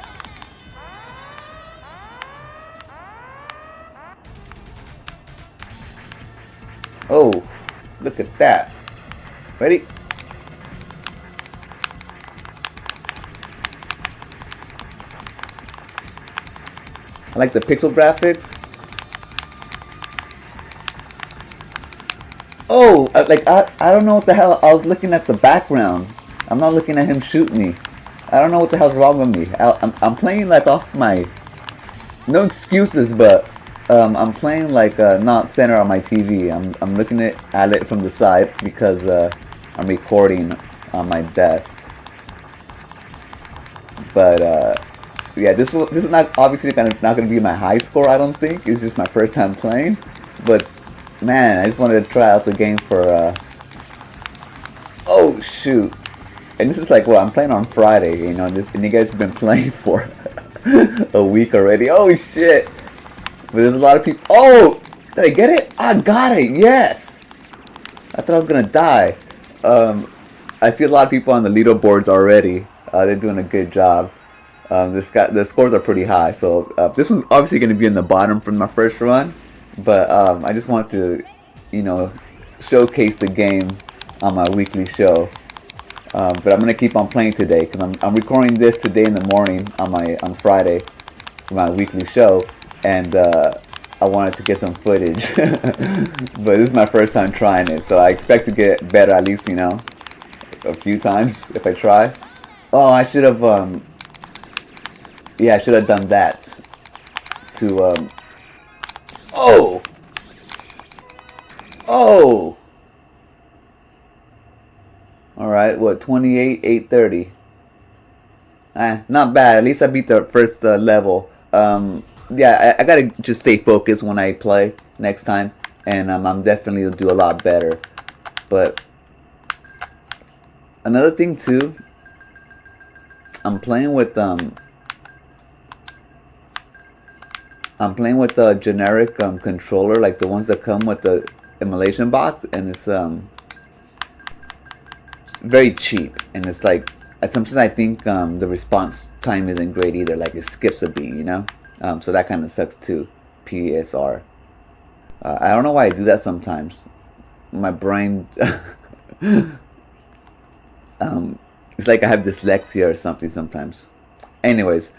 Speaker 7: Oh, look at that. Ready? I like the pixel graphics. Oh, I don't know what the hell. I was looking at the background. I'm not looking at him shoot me. I don't know what the hell's wrong with me. I'm playing like off my... No excuses, but I'm playing like not center on my TV. I'm looking at it from the side because I'm recording on my desk. But yeah, this is not obviously not gonna be my high score. I don't think it's just my first time playing. But man, I just wanted to try out the game for. Oh shoot! And this is like, well, I'm playing on Friday, you know, and you guys have been playing for a week already. Oh shit! But there's a lot of people. Oh, did I get it? I got it. Yes. I thought I was gonna die. I see a lot of people on the leaderboards already. They're doing a good job. The scores are pretty high, so this was obviously going to be in the bottom from my first run, but I just wanted to, you know, showcase the game on my weekly show. But I'm going to keep on playing today because I'm recording this today in the morning on Friday for my weekly show, and I wanted to get some footage. But this is my first time trying it, so I expect to get better at least, you know, a few times if I try. Oh, I should have, yeah, I should have done that to, oh! Oh! Alright, what, 28, 830. Not bad. At least I beat the first level. Yeah, I gotta just stay focused when I play next time, and I'm definitely gonna do a lot better. But another thing too, I'm playing with the generic controller, like the ones that come with the emulation box, and it's very cheap, and it's like sometimes I think the response time isn't great either, like it skips a beat, you know. So that kind of sucks too. PSR. I don't know why I do that sometimes. My brain it's like I have dyslexia or something sometimes. Anyways,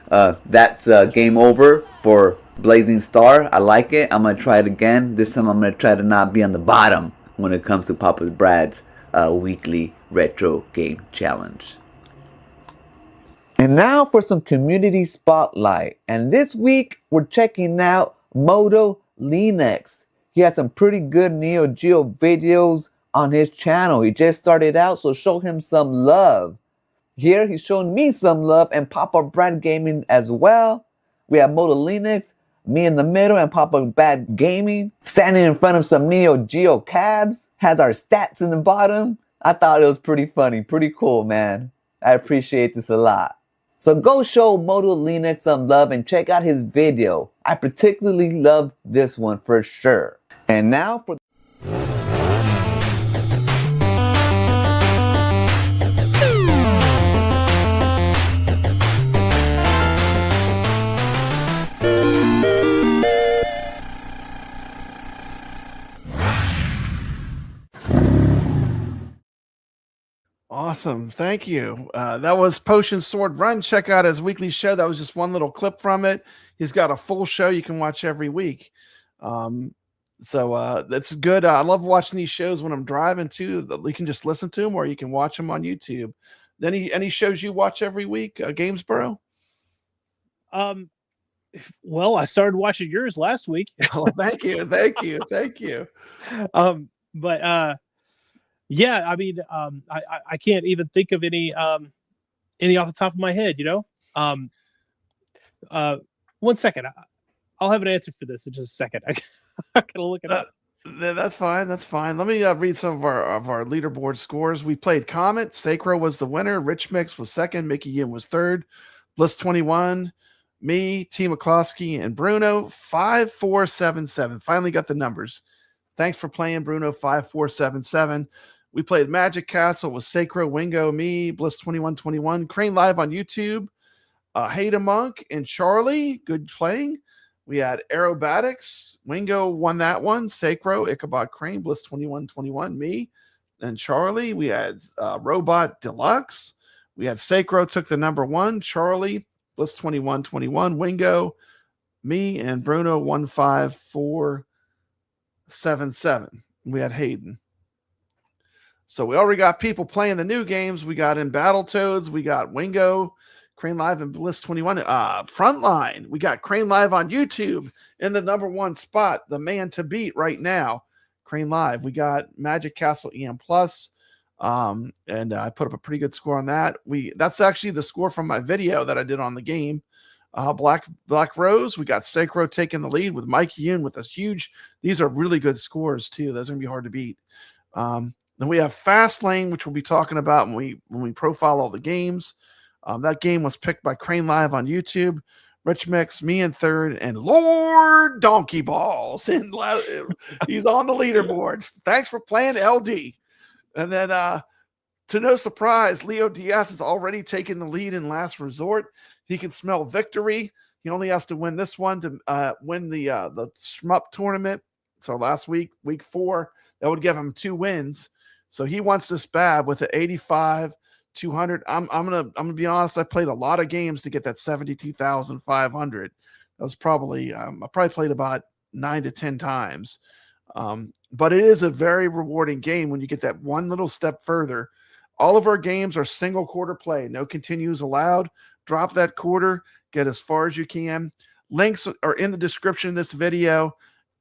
Speaker 7: that's game over for Blazing Star. I like it. I'm gonna try it again. This time I'm gonna try to not be on the bottom when it comes to Papa Brad's weekly retro game challenge. And now for some community spotlight. And this week we're checking out Moto Linux. He has some pretty good Neo Geo videos on his channel. He just started out, so show him some love. Here he's showing me some love, and Papa Brad Gaming as well. We have Moto Linux, me in the middle, and Papa Brad Gaming standing in front of some Neo Geo cabs. Has our stats in the bottom. I thought it was pretty funny, pretty cool, man. I appreciate this a lot. So go show Moto Linux some love and check out his video. I particularly love this one for sure. And now for
Speaker 3: Awesome. Thank you. That was Potion Sword Run. Check out his weekly show. That was just one little clip from it. He's got a full show you can watch every week. So that's good. I love watching these shows when I'm driving too. You can just listen to them or you can watch them on YouTube. Any shows you watch every week, Gamesboro?
Speaker 4: Well, I started watching yours last week.
Speaker 3: Oh, thank you. Thank you. Thank you.
Speaker 4: But yeah, I mean, I can't even think of any off the top of my head, you know. 1 second, I'll have an answer for this in just a second. I gotta look it up.
Speaker 3: That's fine. That's fine. Let me read some of our leaderboard scores. We played Comet. Sacro was the winner. Rich Mix was second. Mickey Yin was third. Bliss 21. Me, T. McCloskey, and Bruno 5477. Finally got the numbers. Thanks for playing, Bruno 5477. We played Magic Castle with Sacro, Wingo, me, Bliss 2121. Crane Live on YouTube. Haida Monk and Charlie, good playing. We had Aerobatics. Wingo won that one. Sacro, Ichabod Crane, Bliss 2121, me. and Charlie. We had Robot Deluxe. We had Sacro took the number 1. Charlie, Bliss 2121, Wingo, me, and Bruno 15477. We had Hayden. So we already got people playing the new games. We got in Battletoads. We got Wingo, Crane Live, and Bliss 21. Frontline. We got Crane Live on YouTube in the number 1 spot. The man to beat right now. Crane Live. We got Magic Castle EM Plus. And I put up a pretty good score on that. That's actually the score from my video that I did on the game. Black Rose, we got Sacro taking the lead with Mike Yoon with this huge. These are really good scores too. Those are gonna be hard to beat. Then we have Fast Lane, which we'll be talking about when we profile all the games. That game was picked by Crane Live on YouTube. Rich Mix, me in third, and Lord Donkey Balls. And he's on the leaderboards. Thanks for playing, LD. And then, to no surprise, Leo Diaz has already taken the lead in Last Resort. He can smell victory. He only has to win this one to win the Shmup tournament. So last week, week 4, that would give him 2 wins. So he wants this bad with the 85, 200. I'm gonna be honest. I played a lot of games to get that 72,500. That was probably I probably played about 9 to 10 times. But it is a very rewarding game when you get that one little step further. All of our games are single quarter play. No continues allowed. Drop that quarter. Get as far as you can. Links are in the description of this video.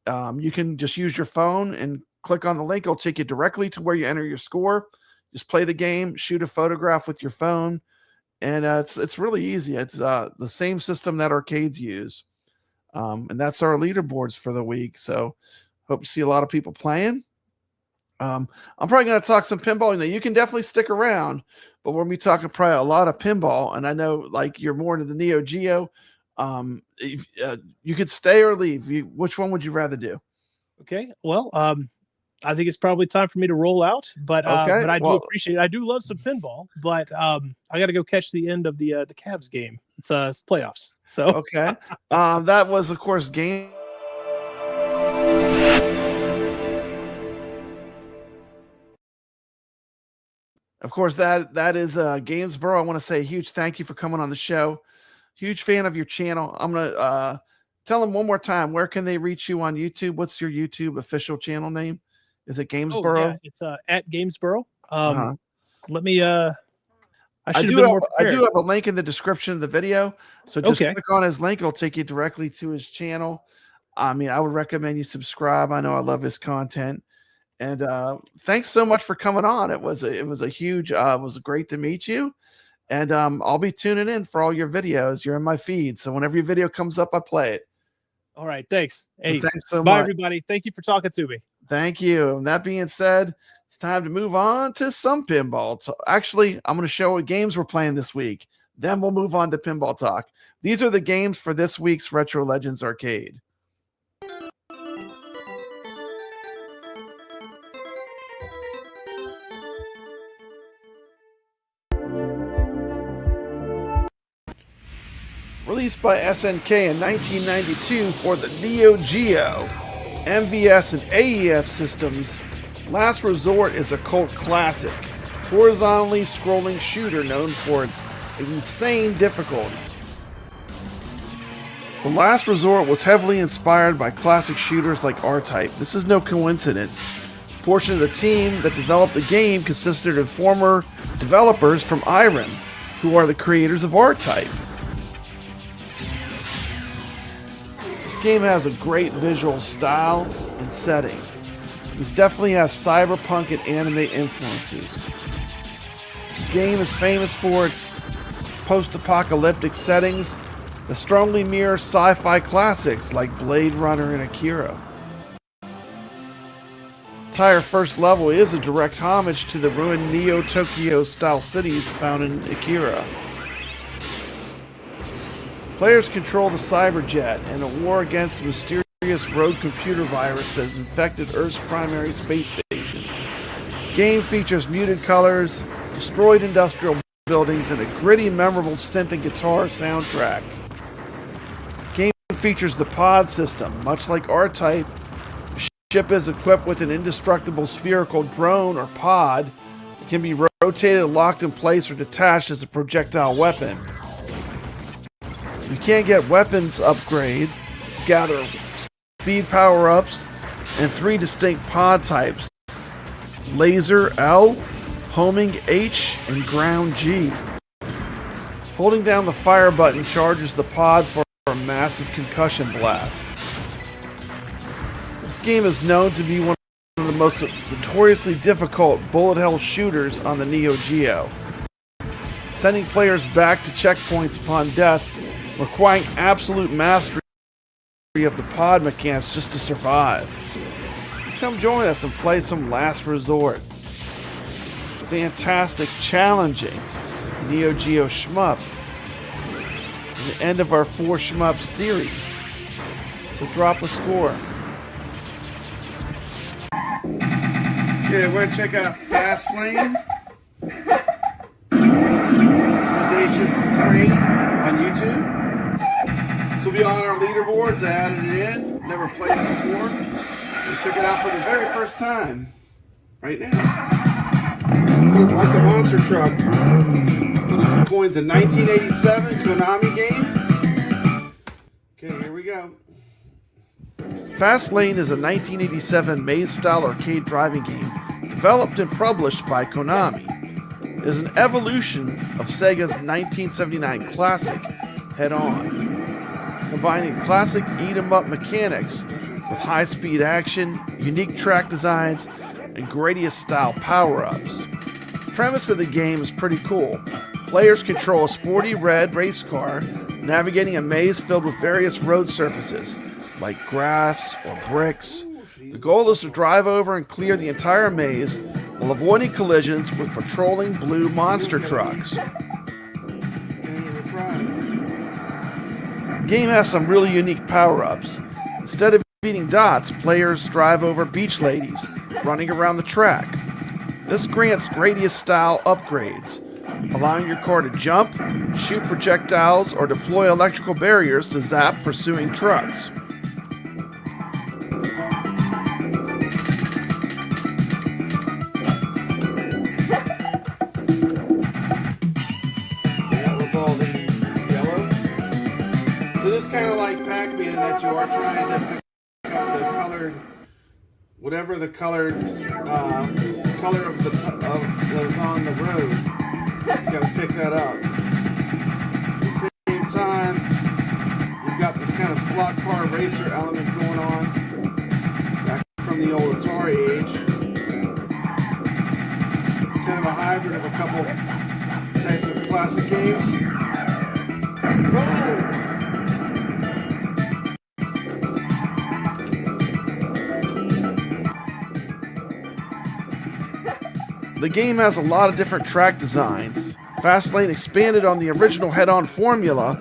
Speaker 3: You can just use your phone and click on the link. It'll take you directly to where you enter your score. Just play the game, shoot a photograph with your phone, and it's really easy. It's the same system that arcades use. And that's our leaderboards for the week. So hope to see a lot of people playing. I'm probably going to talk some pinball. You can definitely stick around, but we're going to be talking probably a lot of pinball. And I know like you're more into the Neo Geo. You could stay or leave. Which one would you rather do?
Speaker 4: Okay. Well, I think it's probably time for me to roll out, but I do appreciate it. I do love some pinball, but I got to go catch the end of the Cavs game. It's playoffs. So
Speaker 3: okay. That was of course game. Of course, that is Gamesboro. I want to say a huge thank you for coming on the show. Huge fan of your channel. I'm gonna tell them one more time. Where can they reach you on YouTube? What's your YouTube official channel name? Is it Gamesboro?
Speaker 4: Oh, yeah. It's at Gamesboro. Let me. I
Speaker 3: do have a link in the description of the video. So just click on his link. It'll take you directly to his channel. I mean, I would recommend you subscribe. I know I love his content. And thanks so much for coming on. It was a huge. It was great to meet you. And I'll be tuning in for all your videos. You're in my feed, so whenever your video comes up, I play it.
Speaker 4: All right, thanks. Hey,
Speaker 3: thanks so much.
Speaker 4: Bye, everybody. Thank you for talking to me.
Speaker 3: Thank you. And that being said, it's time to move on to some pinball. So actually, I'm going to show what games we're playing this week. Then we'll move on to pinball talk. These are the games for this week's Retro Legends Arcade. Released by SNK in 1992 for the Neo Geo, MVS, and AES systems, Last Resort is a cult classic, horizontally scrolling shooter known for its insane difficulty. The Last Resort was heavily inspired by classic shooters like R-Type. This is no coincidence. A portion of the team that developed the game consisted of former developers from Irem, who are the creators of R-Type. This game has a great visual style and setting. It definitely has cyberpunk and anime influences. The game is famous for its post-apocalyptic settings that strongly mirror sci-fi classics like Blade Runner and Akira. The entire first level is a direct homage to the ruined Neo Tokyo style cities found in Akira. Players control the Cyberjet in a war against the mysterious rogue computer virus that has infected Earth's primary space station. The game features muted colors, destroyed industrial buildings, and a gritty, memorable synth and guitar soundtrack. The game features the pod system, much like R-Type, ship is equipped with an indestructible spherical drone or pod. It can be rotated, locked in place, or detached as a projectile weapon. You can get weapons upgrades, gather speed power-ups, and 3 distinct pod types: laser L, homing H, and ground G. Holding down the fire button charges the pod for a massive concussion blast. This game is known to be one of the most notoriously difficult bullet hell shooters on the Neo Geo, sending players back to checkpoints upon death, requiring absolute mastery of the pod mechanics just to survive. Come join us and play some Last Resort. Fantastic, challenging Neo Geo shmup. The end of our 4 shmup series. So drop a score. Okay, we're gonna check out Fastlane. Recommendation from Crane on YouTube. This will be on our leaderboards. I added it in. Never played it before. We'll check it out for the very first time. Right now. Like the monster truck. Coins a 1987 Konami game. Okay, here we go. Fastlane is a 1987 maze-style arcade driving game developed and published by Konami. It is an evolution of Sega's 1979 classic Head On, combining classic eat-em-up mechanics with high-speed action, unique track designs, and Gradius-style power-ups. The premise of the game is pretty cool. Players control a sporty red race car, navigating a maze filled with various road surfaces, like grass or bricks. The goal is to drive over and clear the entire maze while avoiding collisions with patrolling blue monster trucks. The game has some really unique power-ups. Instead of beating dots, players drive over beach ladies, running around the track. This grants Gradius-style upgrades, allowing your car to jump, shoot projectiles, or deploy electrical barriers to zap pursuing trucks. That was all the yellow. So this is kind of like Pac-Man in that you are trying to pick up the colored, whatever the colored color of that is on the road. You gotta pick that up. At the same time, you've got this kind of slot car racer element going on back from the old Atari age. It's kind of a hybrid of a couple types of classic games. Whoa! The game has a lot of different track designs. Fastlane expanded on the original head-on formula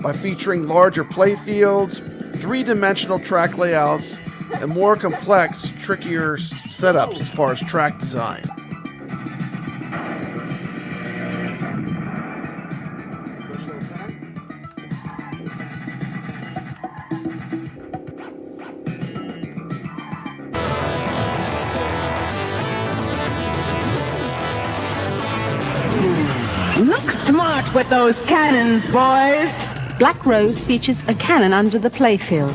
Speaker 3: by featuring larger playfields, 3-dimensional track layouts, and more complex, trickier setups as far as track design.
Speaker 8: Look smart with those cannons, boys!
Speaker 9: Black Rose features a cannon under the playfield.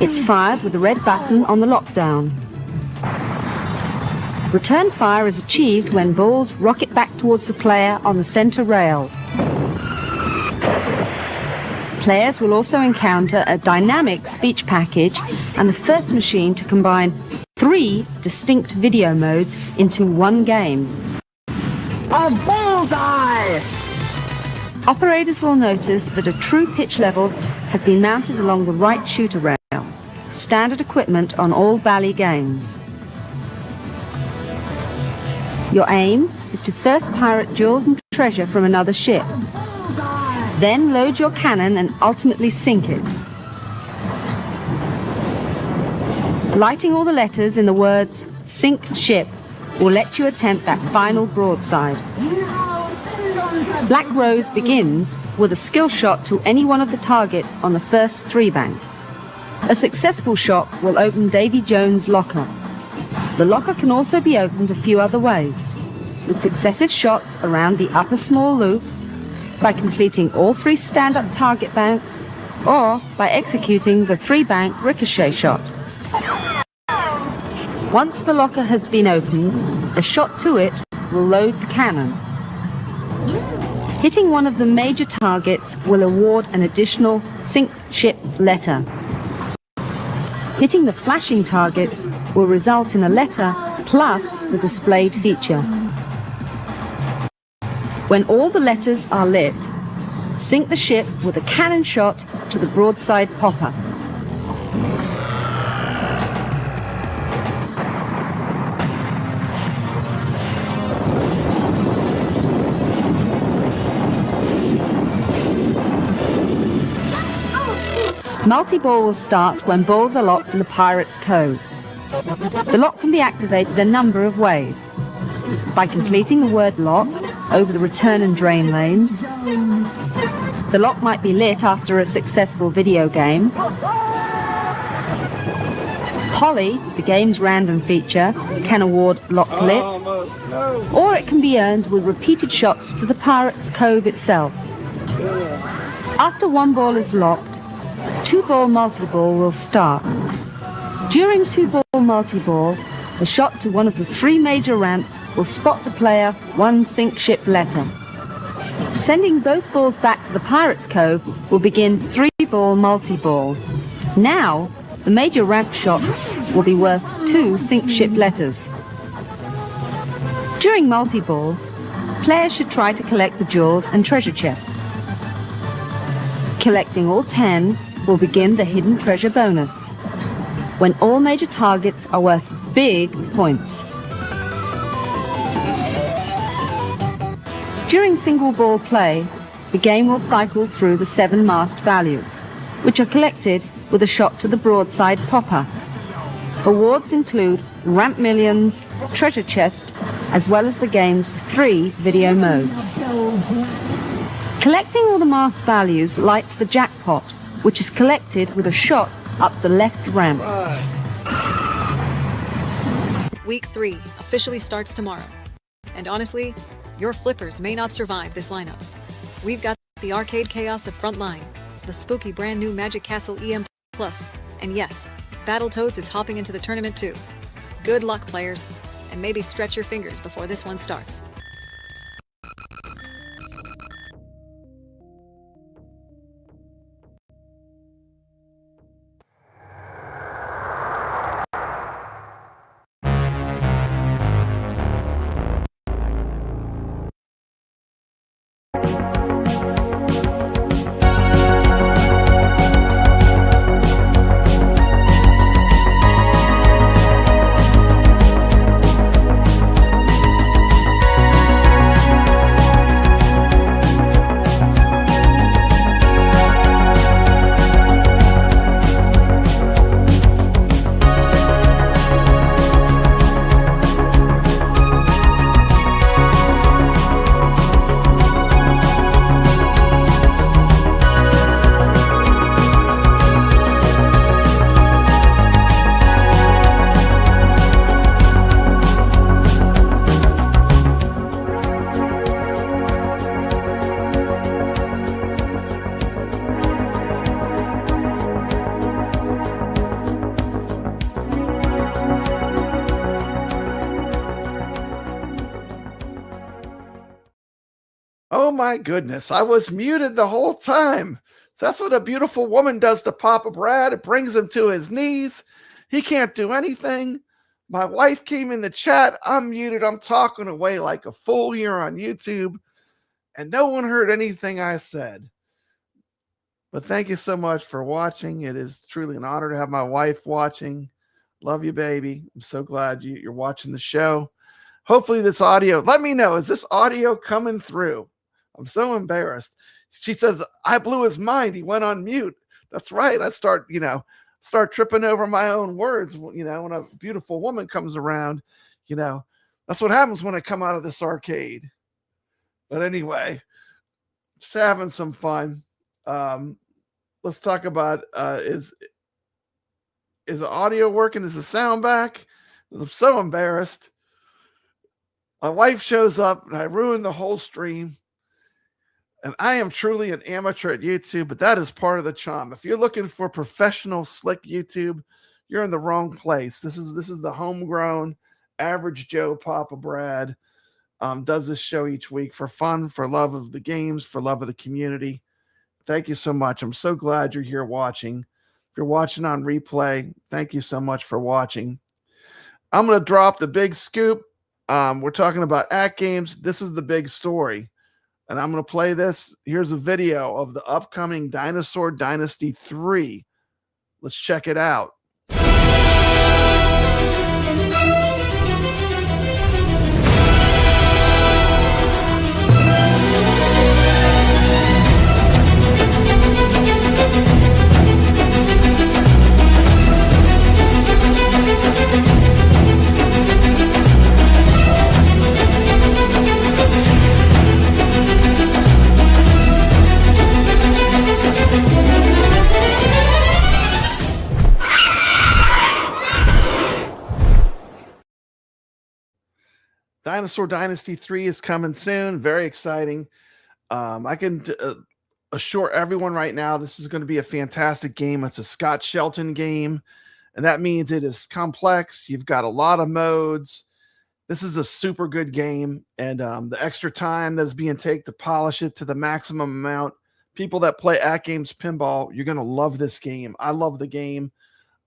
Speaker 9: It's fired with a red button on the lockdown. Return fire is achieved when balls rocket back towards the player on the center rail. Players will also encounter a dynamic speech package and the first machine to combine 3 distinct video modes into one game.
Speaker 8: A bullseye!
Speaker 9: Operators will notice that a true pitch level has been mounted along the right shooter rail, standard equipment on all Valley games. Your aim is to first pirate jewels and treasure from another ship. Then load your cannon and ultimately sink it. Lighting all the letters in the words "Sink Ship" will let you attempt that final broadside. Black Rose begins with a skill shot to any one of the targets on the first 3 bank. A successful shot will open Davy Jones' locker. The locker can also be opened a few other ways, with successive shots around the upper small loop, by completing all 3 stand-up target banks, or by executing the 3-bank ricochet shot. Once the locker has been opened, a shot to it will load the cannon. Hitting one of the major targets will award an additional sink ship letter. Hitting the flashing targets will result in a letter plus the displayed feature. When all the letters are lit, sink the ship with a cannon shot to the broadside popper. Multi-ball will start when balls are locked in the Pirate's Cove. The lock can be activated a number of ways. By completing the word lock over the return and drain lanes. The lock might be lit after a successful video game. Holly, the game's random feature, can award lock lit. Or it can be earned with repeated shots to the Pirate's Cove itself. After one ball is locked, 2-ball multi-ball will start. During 2-ball multi-ball, the shot to one of the 3 major ramps will spot the player 1 sink ship letter. Sending both balls back to the Pirate's Cove will begin 3-ball multi-ball. Now, the major ramp shots will be worth 2 sink ship letters. During multi-ball, players should try to collect the jewels and treasure chests. Collecting all 10 will begin the hidden treasure bonus, when all major targets are worth big points. During single ball play, the game will cycle through the 7 masked values, which are collected with a shot to the broadside popper. Awards include Ramp Millions, Treasure Chest, as well as the game's 3 video modes. Collecting all the masked values lights the jackpot, which is collected with a shot up the left ramp.
Speaker 10: Week 3 officially starts tomorrow. And honestly, your flippers may not survive this lineup. We've got the arcade chaos of Frontline, the spooky brand new Magic Castle EM+, and yes, Battletoads is hopping into the tournament too. Good luck, players, and maybe stretch your fingers before this one starts.
Speaker 3: Oh my goodness, I was muted the whole time. So that's what a beautiful woman does to Papa Brad. It brings him to his knees. He can't do anything. My wife came in the chat. I'm muted. I'm talking away like a fool here on YouTube. And no one heard anything I said. But thank you so much for watching. It is truly an honor to have my wife watching. Love you, baby. I'm so glad you're watching the show. Hopefully this audio, let me know, is this audio coming through? I'm so embarrassed. She says, I blew his mind. He went on mute. That's right. I start tripping over my own words. When a beautiful woman comes around, that's what happens when I come out of this arcade. But anyway, just having some fun. Let's talk about, Is the audio working? Is the sound back? I'm so embarrassed. My wife shows up and I ruined the whole stream. And I am truly an amateur at YouTube, but that is part of the charm. If you're looking for professional, slick YouTube, you're in the wrong place. This is the homegrown, average Joe Papa Brad does this show each week for fun, for love of the games, for love of the community. Thank you so much. I'm so glad you're here watching. If you're watching on replay, thank you so much for watching. I'm going to drop the big scoop. We're talking about AtGames. This is the big story. And I'm going to play this. Here's a video of the upcoming Dinosaur Dynasty 3. Let's check it out. Dinosaur Dynasty 3 is coming soon. Very exciting. I can assure everyone right now this is going to be a fantastic game. It's a Scott Shelton game, and that means it is complex. You've got a lot of modes. This is a super good game, and the extra time that is being taken to polish it to the maximum amount. People that play AtGames Pinball, you're going to love this game. I love the game,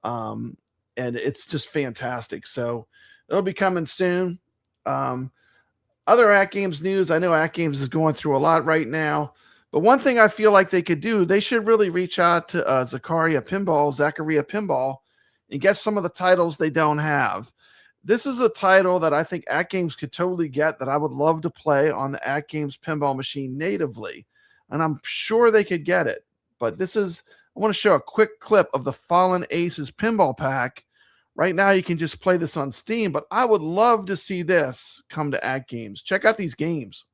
Speaker 3: and it's just fantastic. So it'll be coming soon. Other AtGames news, I know AtGames is going through a lot right now, but one thing I feel like they could do, they should really reach out to Zachariah Pinball, and get some of the titles they don't have. This is a title that I think AtGames could totally get that I would love to play on the AtGames Pinball machine natively, and I'm sure they could get it. But I want to show a quick clip of the Fallen Aces Pinball Pack. Right now, you can just play this on Steam, but I would love to see this come to AtGames. Check out these games.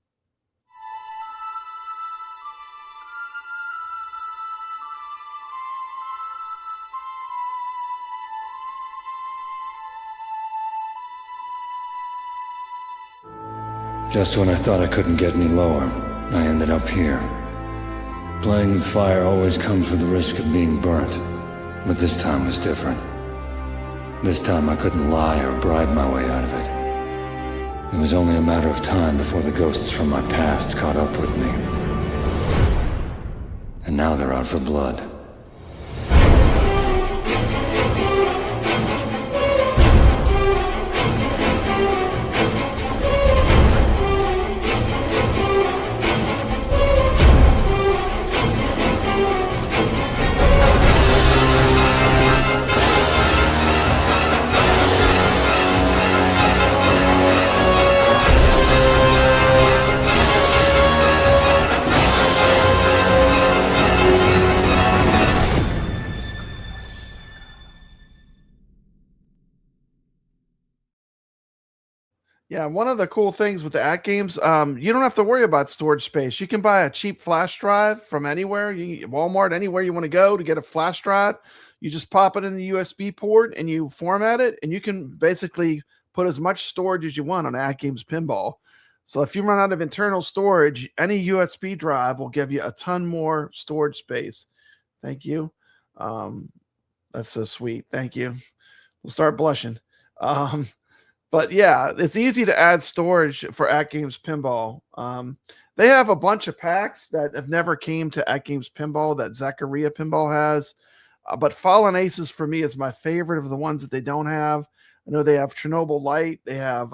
Speaker 11: Just when I thought I couldn't get any lower, I ended up here. Playing with fire always comes with the risk of being burnt, but this time was different. This time I couldn't lie or bribe my way out of it. It was only a matter of time before the ghosts from my past caught up with me. And now they're out for blood.
Speaker 3: Yeah, one of the cool things with the AtGames, you don't have to worry about storage space. You can buy a cheap flash drive from anywhere, Walmart, anywhere you want to go to get a flash drive. You just pop it in the USB port and you format it, and you can basically put as much storage as you want on AtGames Pinball. So if you run out of internal storage, any USB drive will give you a ton more storage space. Thank you. That's so sweet. Thank you. We'll start blushing. But yeah, it's easy to add storage for AtGames Pinball. They have a bunch of packs that have never came to AtGames Pinball that Zachariah Pinball has. But Fallen Aces for me is my favorite of the ones that they don't have. I know they have Chernobyl Light. They have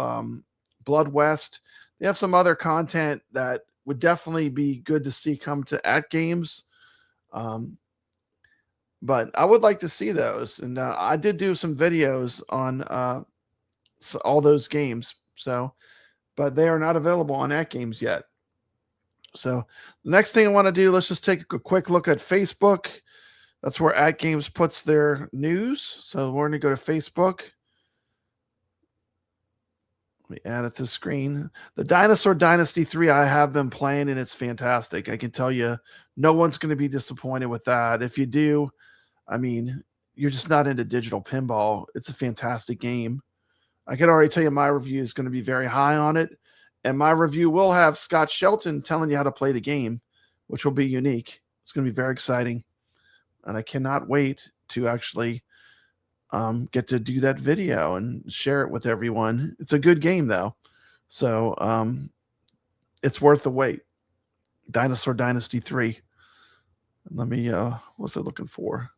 Speaker 3: Blood West. They have some other content that would definitely be good to see come to AtGames. But I would like to see those. And I did do some videos on all those games, but they are not available on AtGames yet. So the next thing I want to do, let's just take a quick look at Facebook. That's where AtGames puts their news. So we're going to go to Facebook. Let me add it to the screen. The Dinosaur Dynasty 3 I have been playing, and it's fantastic. I can tell you no one's going to be disappointed with that. If you do, I mean, you're just not into digital pinball, it's a fantastic game. I can already tell you my review is going to be very high on it. And my review will have Scott Shelton telling you how to play the game, which will be unique. It's going to be very exciting. And I cannot wait to actually get to do that video and share it with everyone. It's a good game, though. So it's worth the wait. Dinosaur Dynasty 3. Let me, what's I looking for?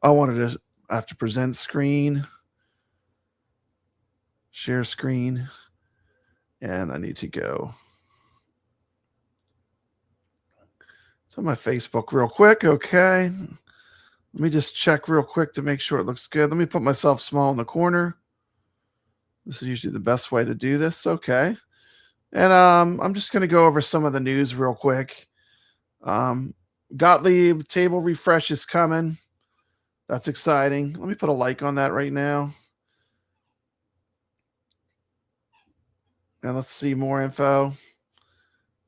Speaker 3: I have to present screen, share screen, and I need to go to my Facebook real quick. Okay. Let me just check real quick to make sure it looks good. Let me put myself small in the corner. This is usually the best way to do this. Okay. And I'm just going to go over some of the news real quick. Gottlieb table refresh is coming. That's exciting. Let me put a like on that right now. And let's see more info.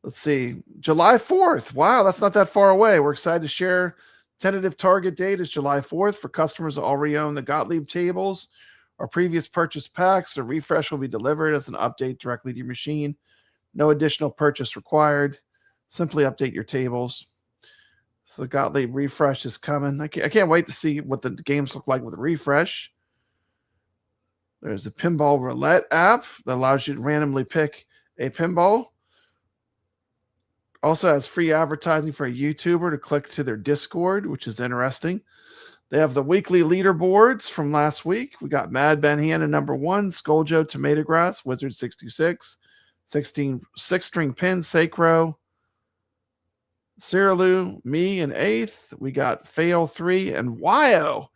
Speaker 3: Let's see. July 4th. Wow, that's not that far away. We're excited to share. Tentative target date is July 4th for customers that already own the Gottlieb tables or previous purchase packs. The refresh will be delivered as an update directly to your machine. No additional purchase required. Simply update your tables. So the Gottlieb refresh is coming. I can't wait to see what the games look like with the refresh. There's the Pinball Roulette app that allows you to randomly pick a pinball. Also has free advertising for a YouTuber to click to their Discord, which is interesting. They have the weekly leaderboards from last week. We got Mad Ben Hannon #1, Skoljo Tomato Grass, Wizard 626, 6-string pin, Sacro, Cyrilu, me in 8th. We got Fail 3 and Wyo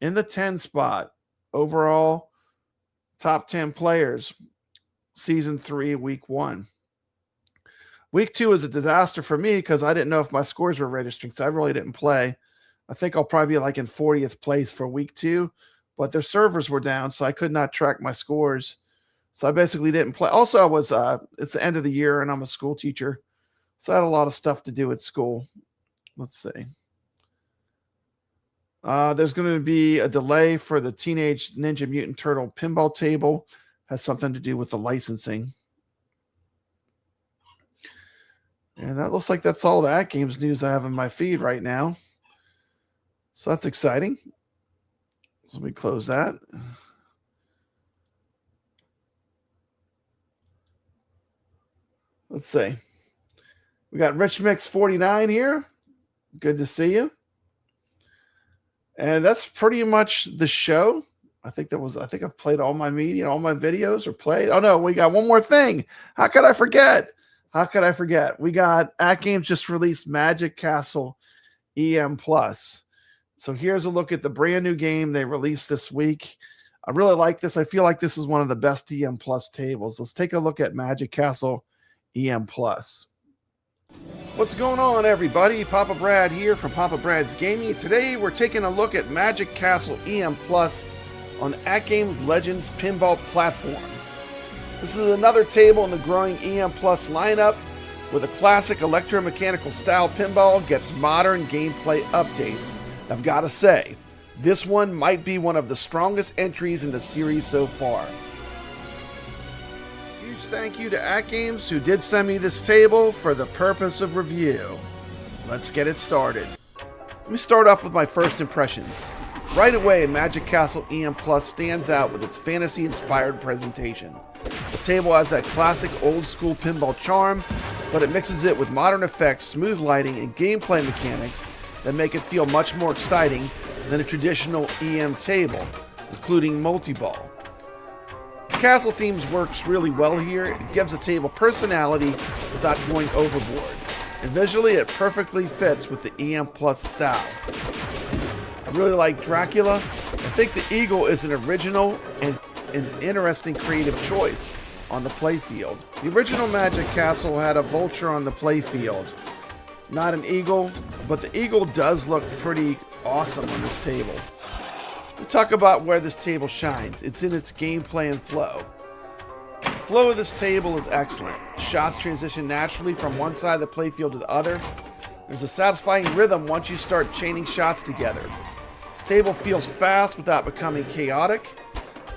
Speaker 3: in the 10 spot. Overall, top 10 players, season 3, week 1. Week 2 is a disaster for me because I didn't know if my scores were registering, so I really didn't play. I think I'll probably be like in 40th place for week 2, but their servers were down, so I could not track my scores. So I basically didn't play. Also, I was it's the end of the year, and I'm a school teacher, so I had a lot of stuff to do at school. Let's see. There's going to be a delay for the Teenage Ninja Mutant Turtle pinball table. Has something to do with the licensing. And that looks like that's all the AtGames news I have in my feed right now. So that's exciting. So let me close that. Let's see. We got Rich Mix 49 here. Good to see you. And that's pretty much the show. I think I've played all my media, all my videos are played. Oh no, we got one more thing. How could I forget? We got AtGames just released Magic Castle EM Plus. So here's a look at the brand new game they released this week. I really like this. I feel like this is one of the best EM Plus tables. Let's take a look at Magic Castle EM Plus. What's going on, everybody? Papa Brad here from Papa Brad's Gaming. Today we're taking a look at Magic Castle EM Plus on the AtGames Legends Pinball platform. This is another table in the growing EM Plus lineup with a classic electromechanical style pinball gets modern gameplay updates. I've got to say, this one might be one of the strongest entries in the series so far. Huge thank you to AtGames who did send me this table for the purpose of review. Let's get it started. Let me start off with my first impressions. Right away, Magic Castle EM Plus stands out with its fantasy-inspired presentation. The table has that classic old-school pinball charm, but it mixes it with modern effects, smooth lighting, and gameplay mechanics that make it feel much more exciting than a traditional EM table, including multi-ball. The castle themes works really well here. It gives the table personality without going overboard, and visually it perfectly fits with the EM Plus style. I really like Dracula. I think the eagle is an original and an interesting creative choice on the playfield. The original Magic Castle had a vulture on the playfield, not an eagle, but the eagle does look pretty awesome on this table. We'll talk about where this table shines. It's in its gameplay and flow. The flow of this table is excellent. Shots transition naturally from one side of the playfield to the other. There's a satisfying rhythm once you start chaining shots together. This table feels fast without becoming chaotic.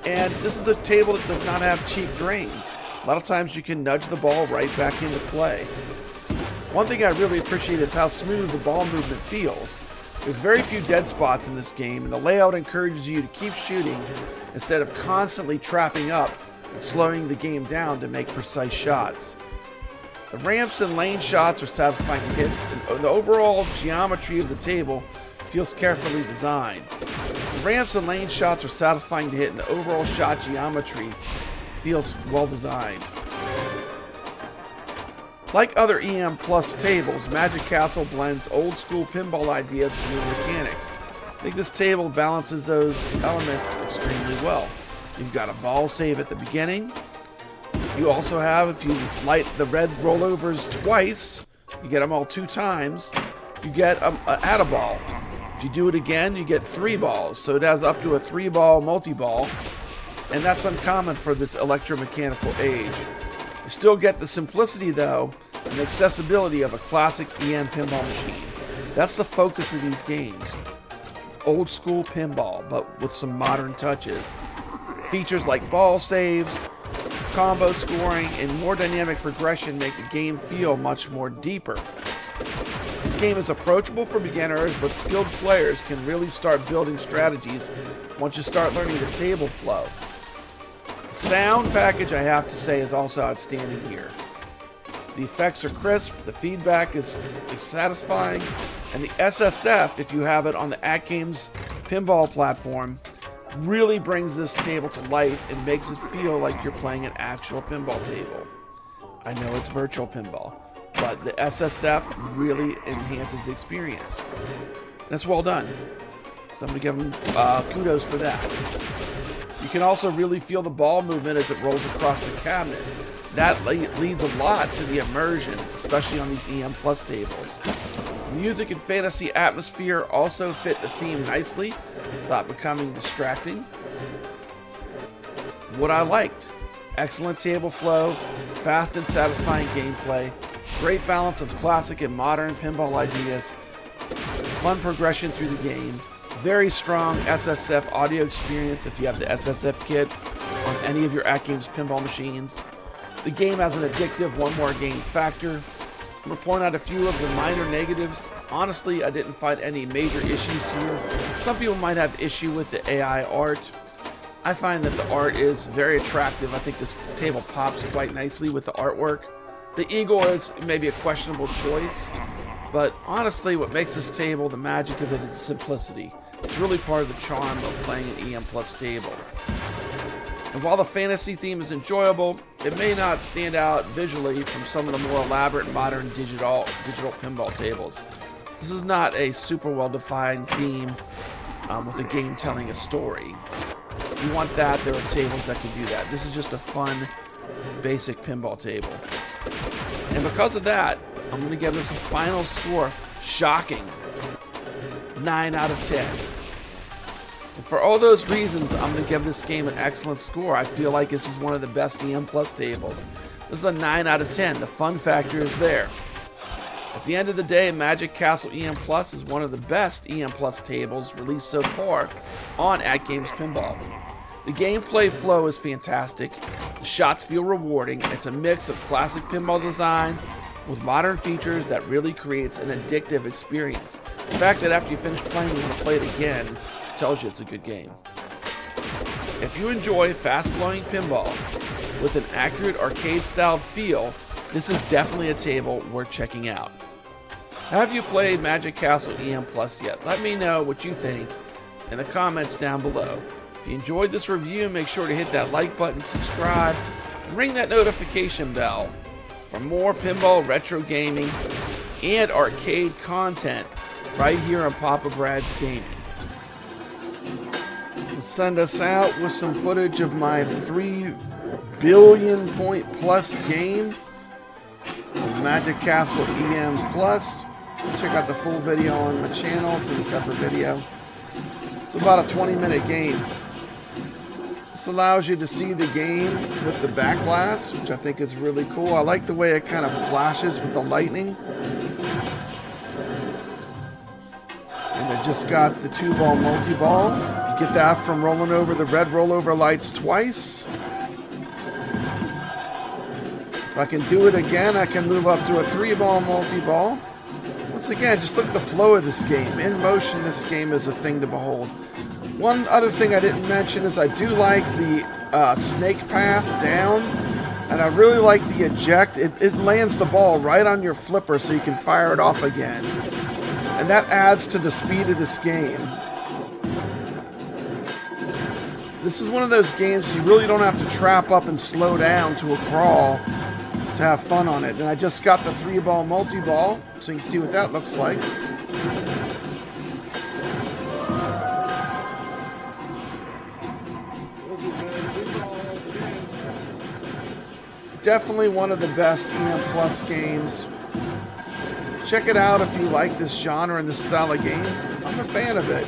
Speaker 3: And this is a table that does not have cheap drains. A lot of times you can nudge the ball right back into play. One thing I really appreciate is how smooth the ball movement feels. There's very few dead spots in this game, and the layout encourages you to keep shooting instead of constantly trapping up and slowing the game down to make precise shots. The ramps and lane shots are satisfying hits, and the overall geometry of the table feels carefully designed. The ramps and lane shots are satisfying to hit, and the overall shot geometry feels well designed. Like other EM Plus tables, Magic Castle blends old school pinball ideas with new mechanics. I think this table balances those elements extremely well. You've got a ball save at the beginning. You also have, if you light the red rollovers twice, you get them all 2 times, you get add a ball. If you do it again, you get 3 balls. So it has up to a 3-ball multi-ball, and that's uncommon for this electromechanical age. You still get the simplicity, though, and accessibility of a classic EM pinball machine. That's the focus of these games. Old school pinball, but with some modern touches. Features like ball saves, combo scoring, and more dynamic progression make the game feel much more deeper. This game is approachable for beginners, but skilled players can really start building strategies once you start learning the table flow. The sound package, I have to say, is also outstanding here. The effects are crisp, the feedback is satisfying, and the SSF, if you have it on the AtGames pinball platform, really brings this table to life and makes it feel like you're playing an actual pinball table. I know it's virtual pinball, but the SSF really enhances the experience. That's well done. So I'm going to give them kudos for that. You can also really feel the ball movement as it rolls across the cabinet. That leads a lot to the immersion, especially on these EM Plus tables. Music and fantasy atmosphere also fit the theme nicely without becoming distracting. What I liked: excellent table flow, fast and satisfying gameplay, great balance of classic and modern pinball ideas, fun progression through the game, very strong SSF audio experience if you have the SSF kit on any of your AtGames pinball machines. The game has an addictive one more game factor. I'm going to point out a few of the minor negatives. Honestly, I didn't find any major issues here. Some people might have issue with the AI art. I find that the art is very attractive. I think this table pops quite nicely with the artwork. The eagle is maybe a questionable choice, but honestly, what makes this table, the magic of it, is the simplicity. It's really part of the charm of playing an EM Plus table. And while the fantasy theme is enjoyable, it may not stand out visually from some of the more elaborate modern digital pinball tables. This is not a super well-defined theme with a game telling a story. If you want that, there are tables that can do that. This is just a fun, basic pinball table. And because of that, I'm going to give this a final score, shocking, 9 out of 10. And for all those reasons, I'm going to give this game an excellent score. I feel like this is one of the best EM Plus tables. This is a 9 out of 10. The fun factor is there. At the end of the day, Magic Castle EM Plus is one of the best EM Plus tables released so far on AtGames Pinball. The gameplay flow is fantastic. The shots feel rewarding. It's a mix of classic pinball design with modern features that really creates an addictive experience. The fact that after you finish playing, you want to play it again tells you it's a good game. If you enjoy fast-flowing pinball with an accurate arcade-style feel, this is definitely a table worth checking out. Have you played Magic Castle EM Plus yet? Let me know what you think in the comments down below. If you enjoyed this review, make sure to hit that like button, subscribe, and ring that notification bell for more pinball, retro gaming, and arcade content right here on Papa Brad's Gaming. Send us out with some footage of my 3 billion point plus game of Magic Castle EM Plus. Check out the full video on my channel. It's in a separate video. It's about a 20-minute game. This allows you to see the game with the back glass, which I think is really cool. I like the way it kind of flashes with the lightning. And the just got the 2-ball multi-ball. You get that from rolling over the red rollover lights twice. If I can do it again, I can move up to a 3-ball multi-ball. Once again, just look at the flow of this game. In motion, this game is a thing to behold. One other thing I didn't mention is I do like the snake path down, and I really like the eject. It lands the ball right on your flipper so you can fire it off again. And that adds to the speed of this game. This is one of those games you really don't have to trap up and slow down to a crawl to have fun on it. And I just got the 3-ball multi-ball, so you can see what that looks like. Definitely one of the best EM Plus games. Check it out if you like this genre and this style of game. I'm a fan of it.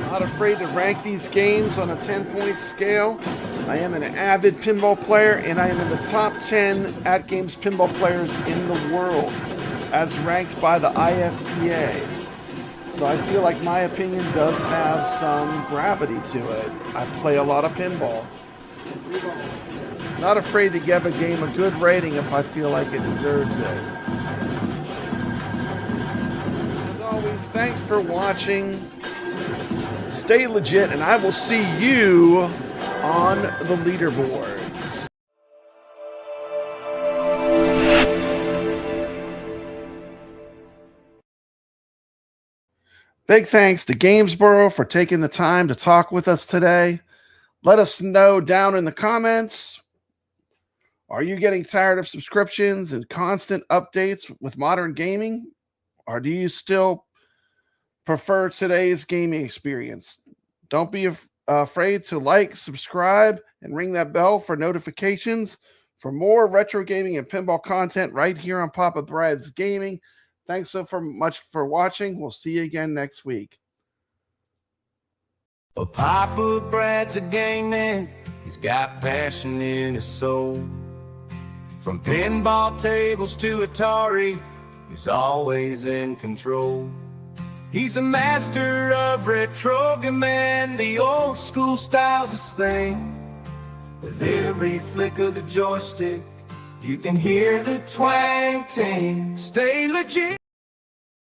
Speaker 3: I'm not afraid to rank these games on a 10-point scale. I am an avid pinball player, and I am in the top 10 AtGames pinball players in the world, as ranked by the IFPA. So I feel like my opinion does have some gravity to it. I play a lot of pinball. Not afraid to give a game a good rating if I feel like it deserves it. As always, thanks for watching. Stay legit, and I will see you on the leaderboards. Big thanks to Gamesboro for taking the time to talk with us today. Let us know down in the comments. Are you getting tired of subscriptions and constant updates with modern gaming? Or do you still prefer today's gaming experience? Don't be afraid to like, subscribe, and ring that bell for notifications for more retro gaming and pinball content right here on Papa Brad's Gaming. Thanks so much for watching. We'll see you again next week.
Speaker 1: Well, Papa Brad's a gaming. He's got passion in his soul. From pinball tables to Atari, he's always in control. He's a master of retro gaming. The old school style's his thing. With every flick of the joystick, you can hear the twang ting. Stay legit.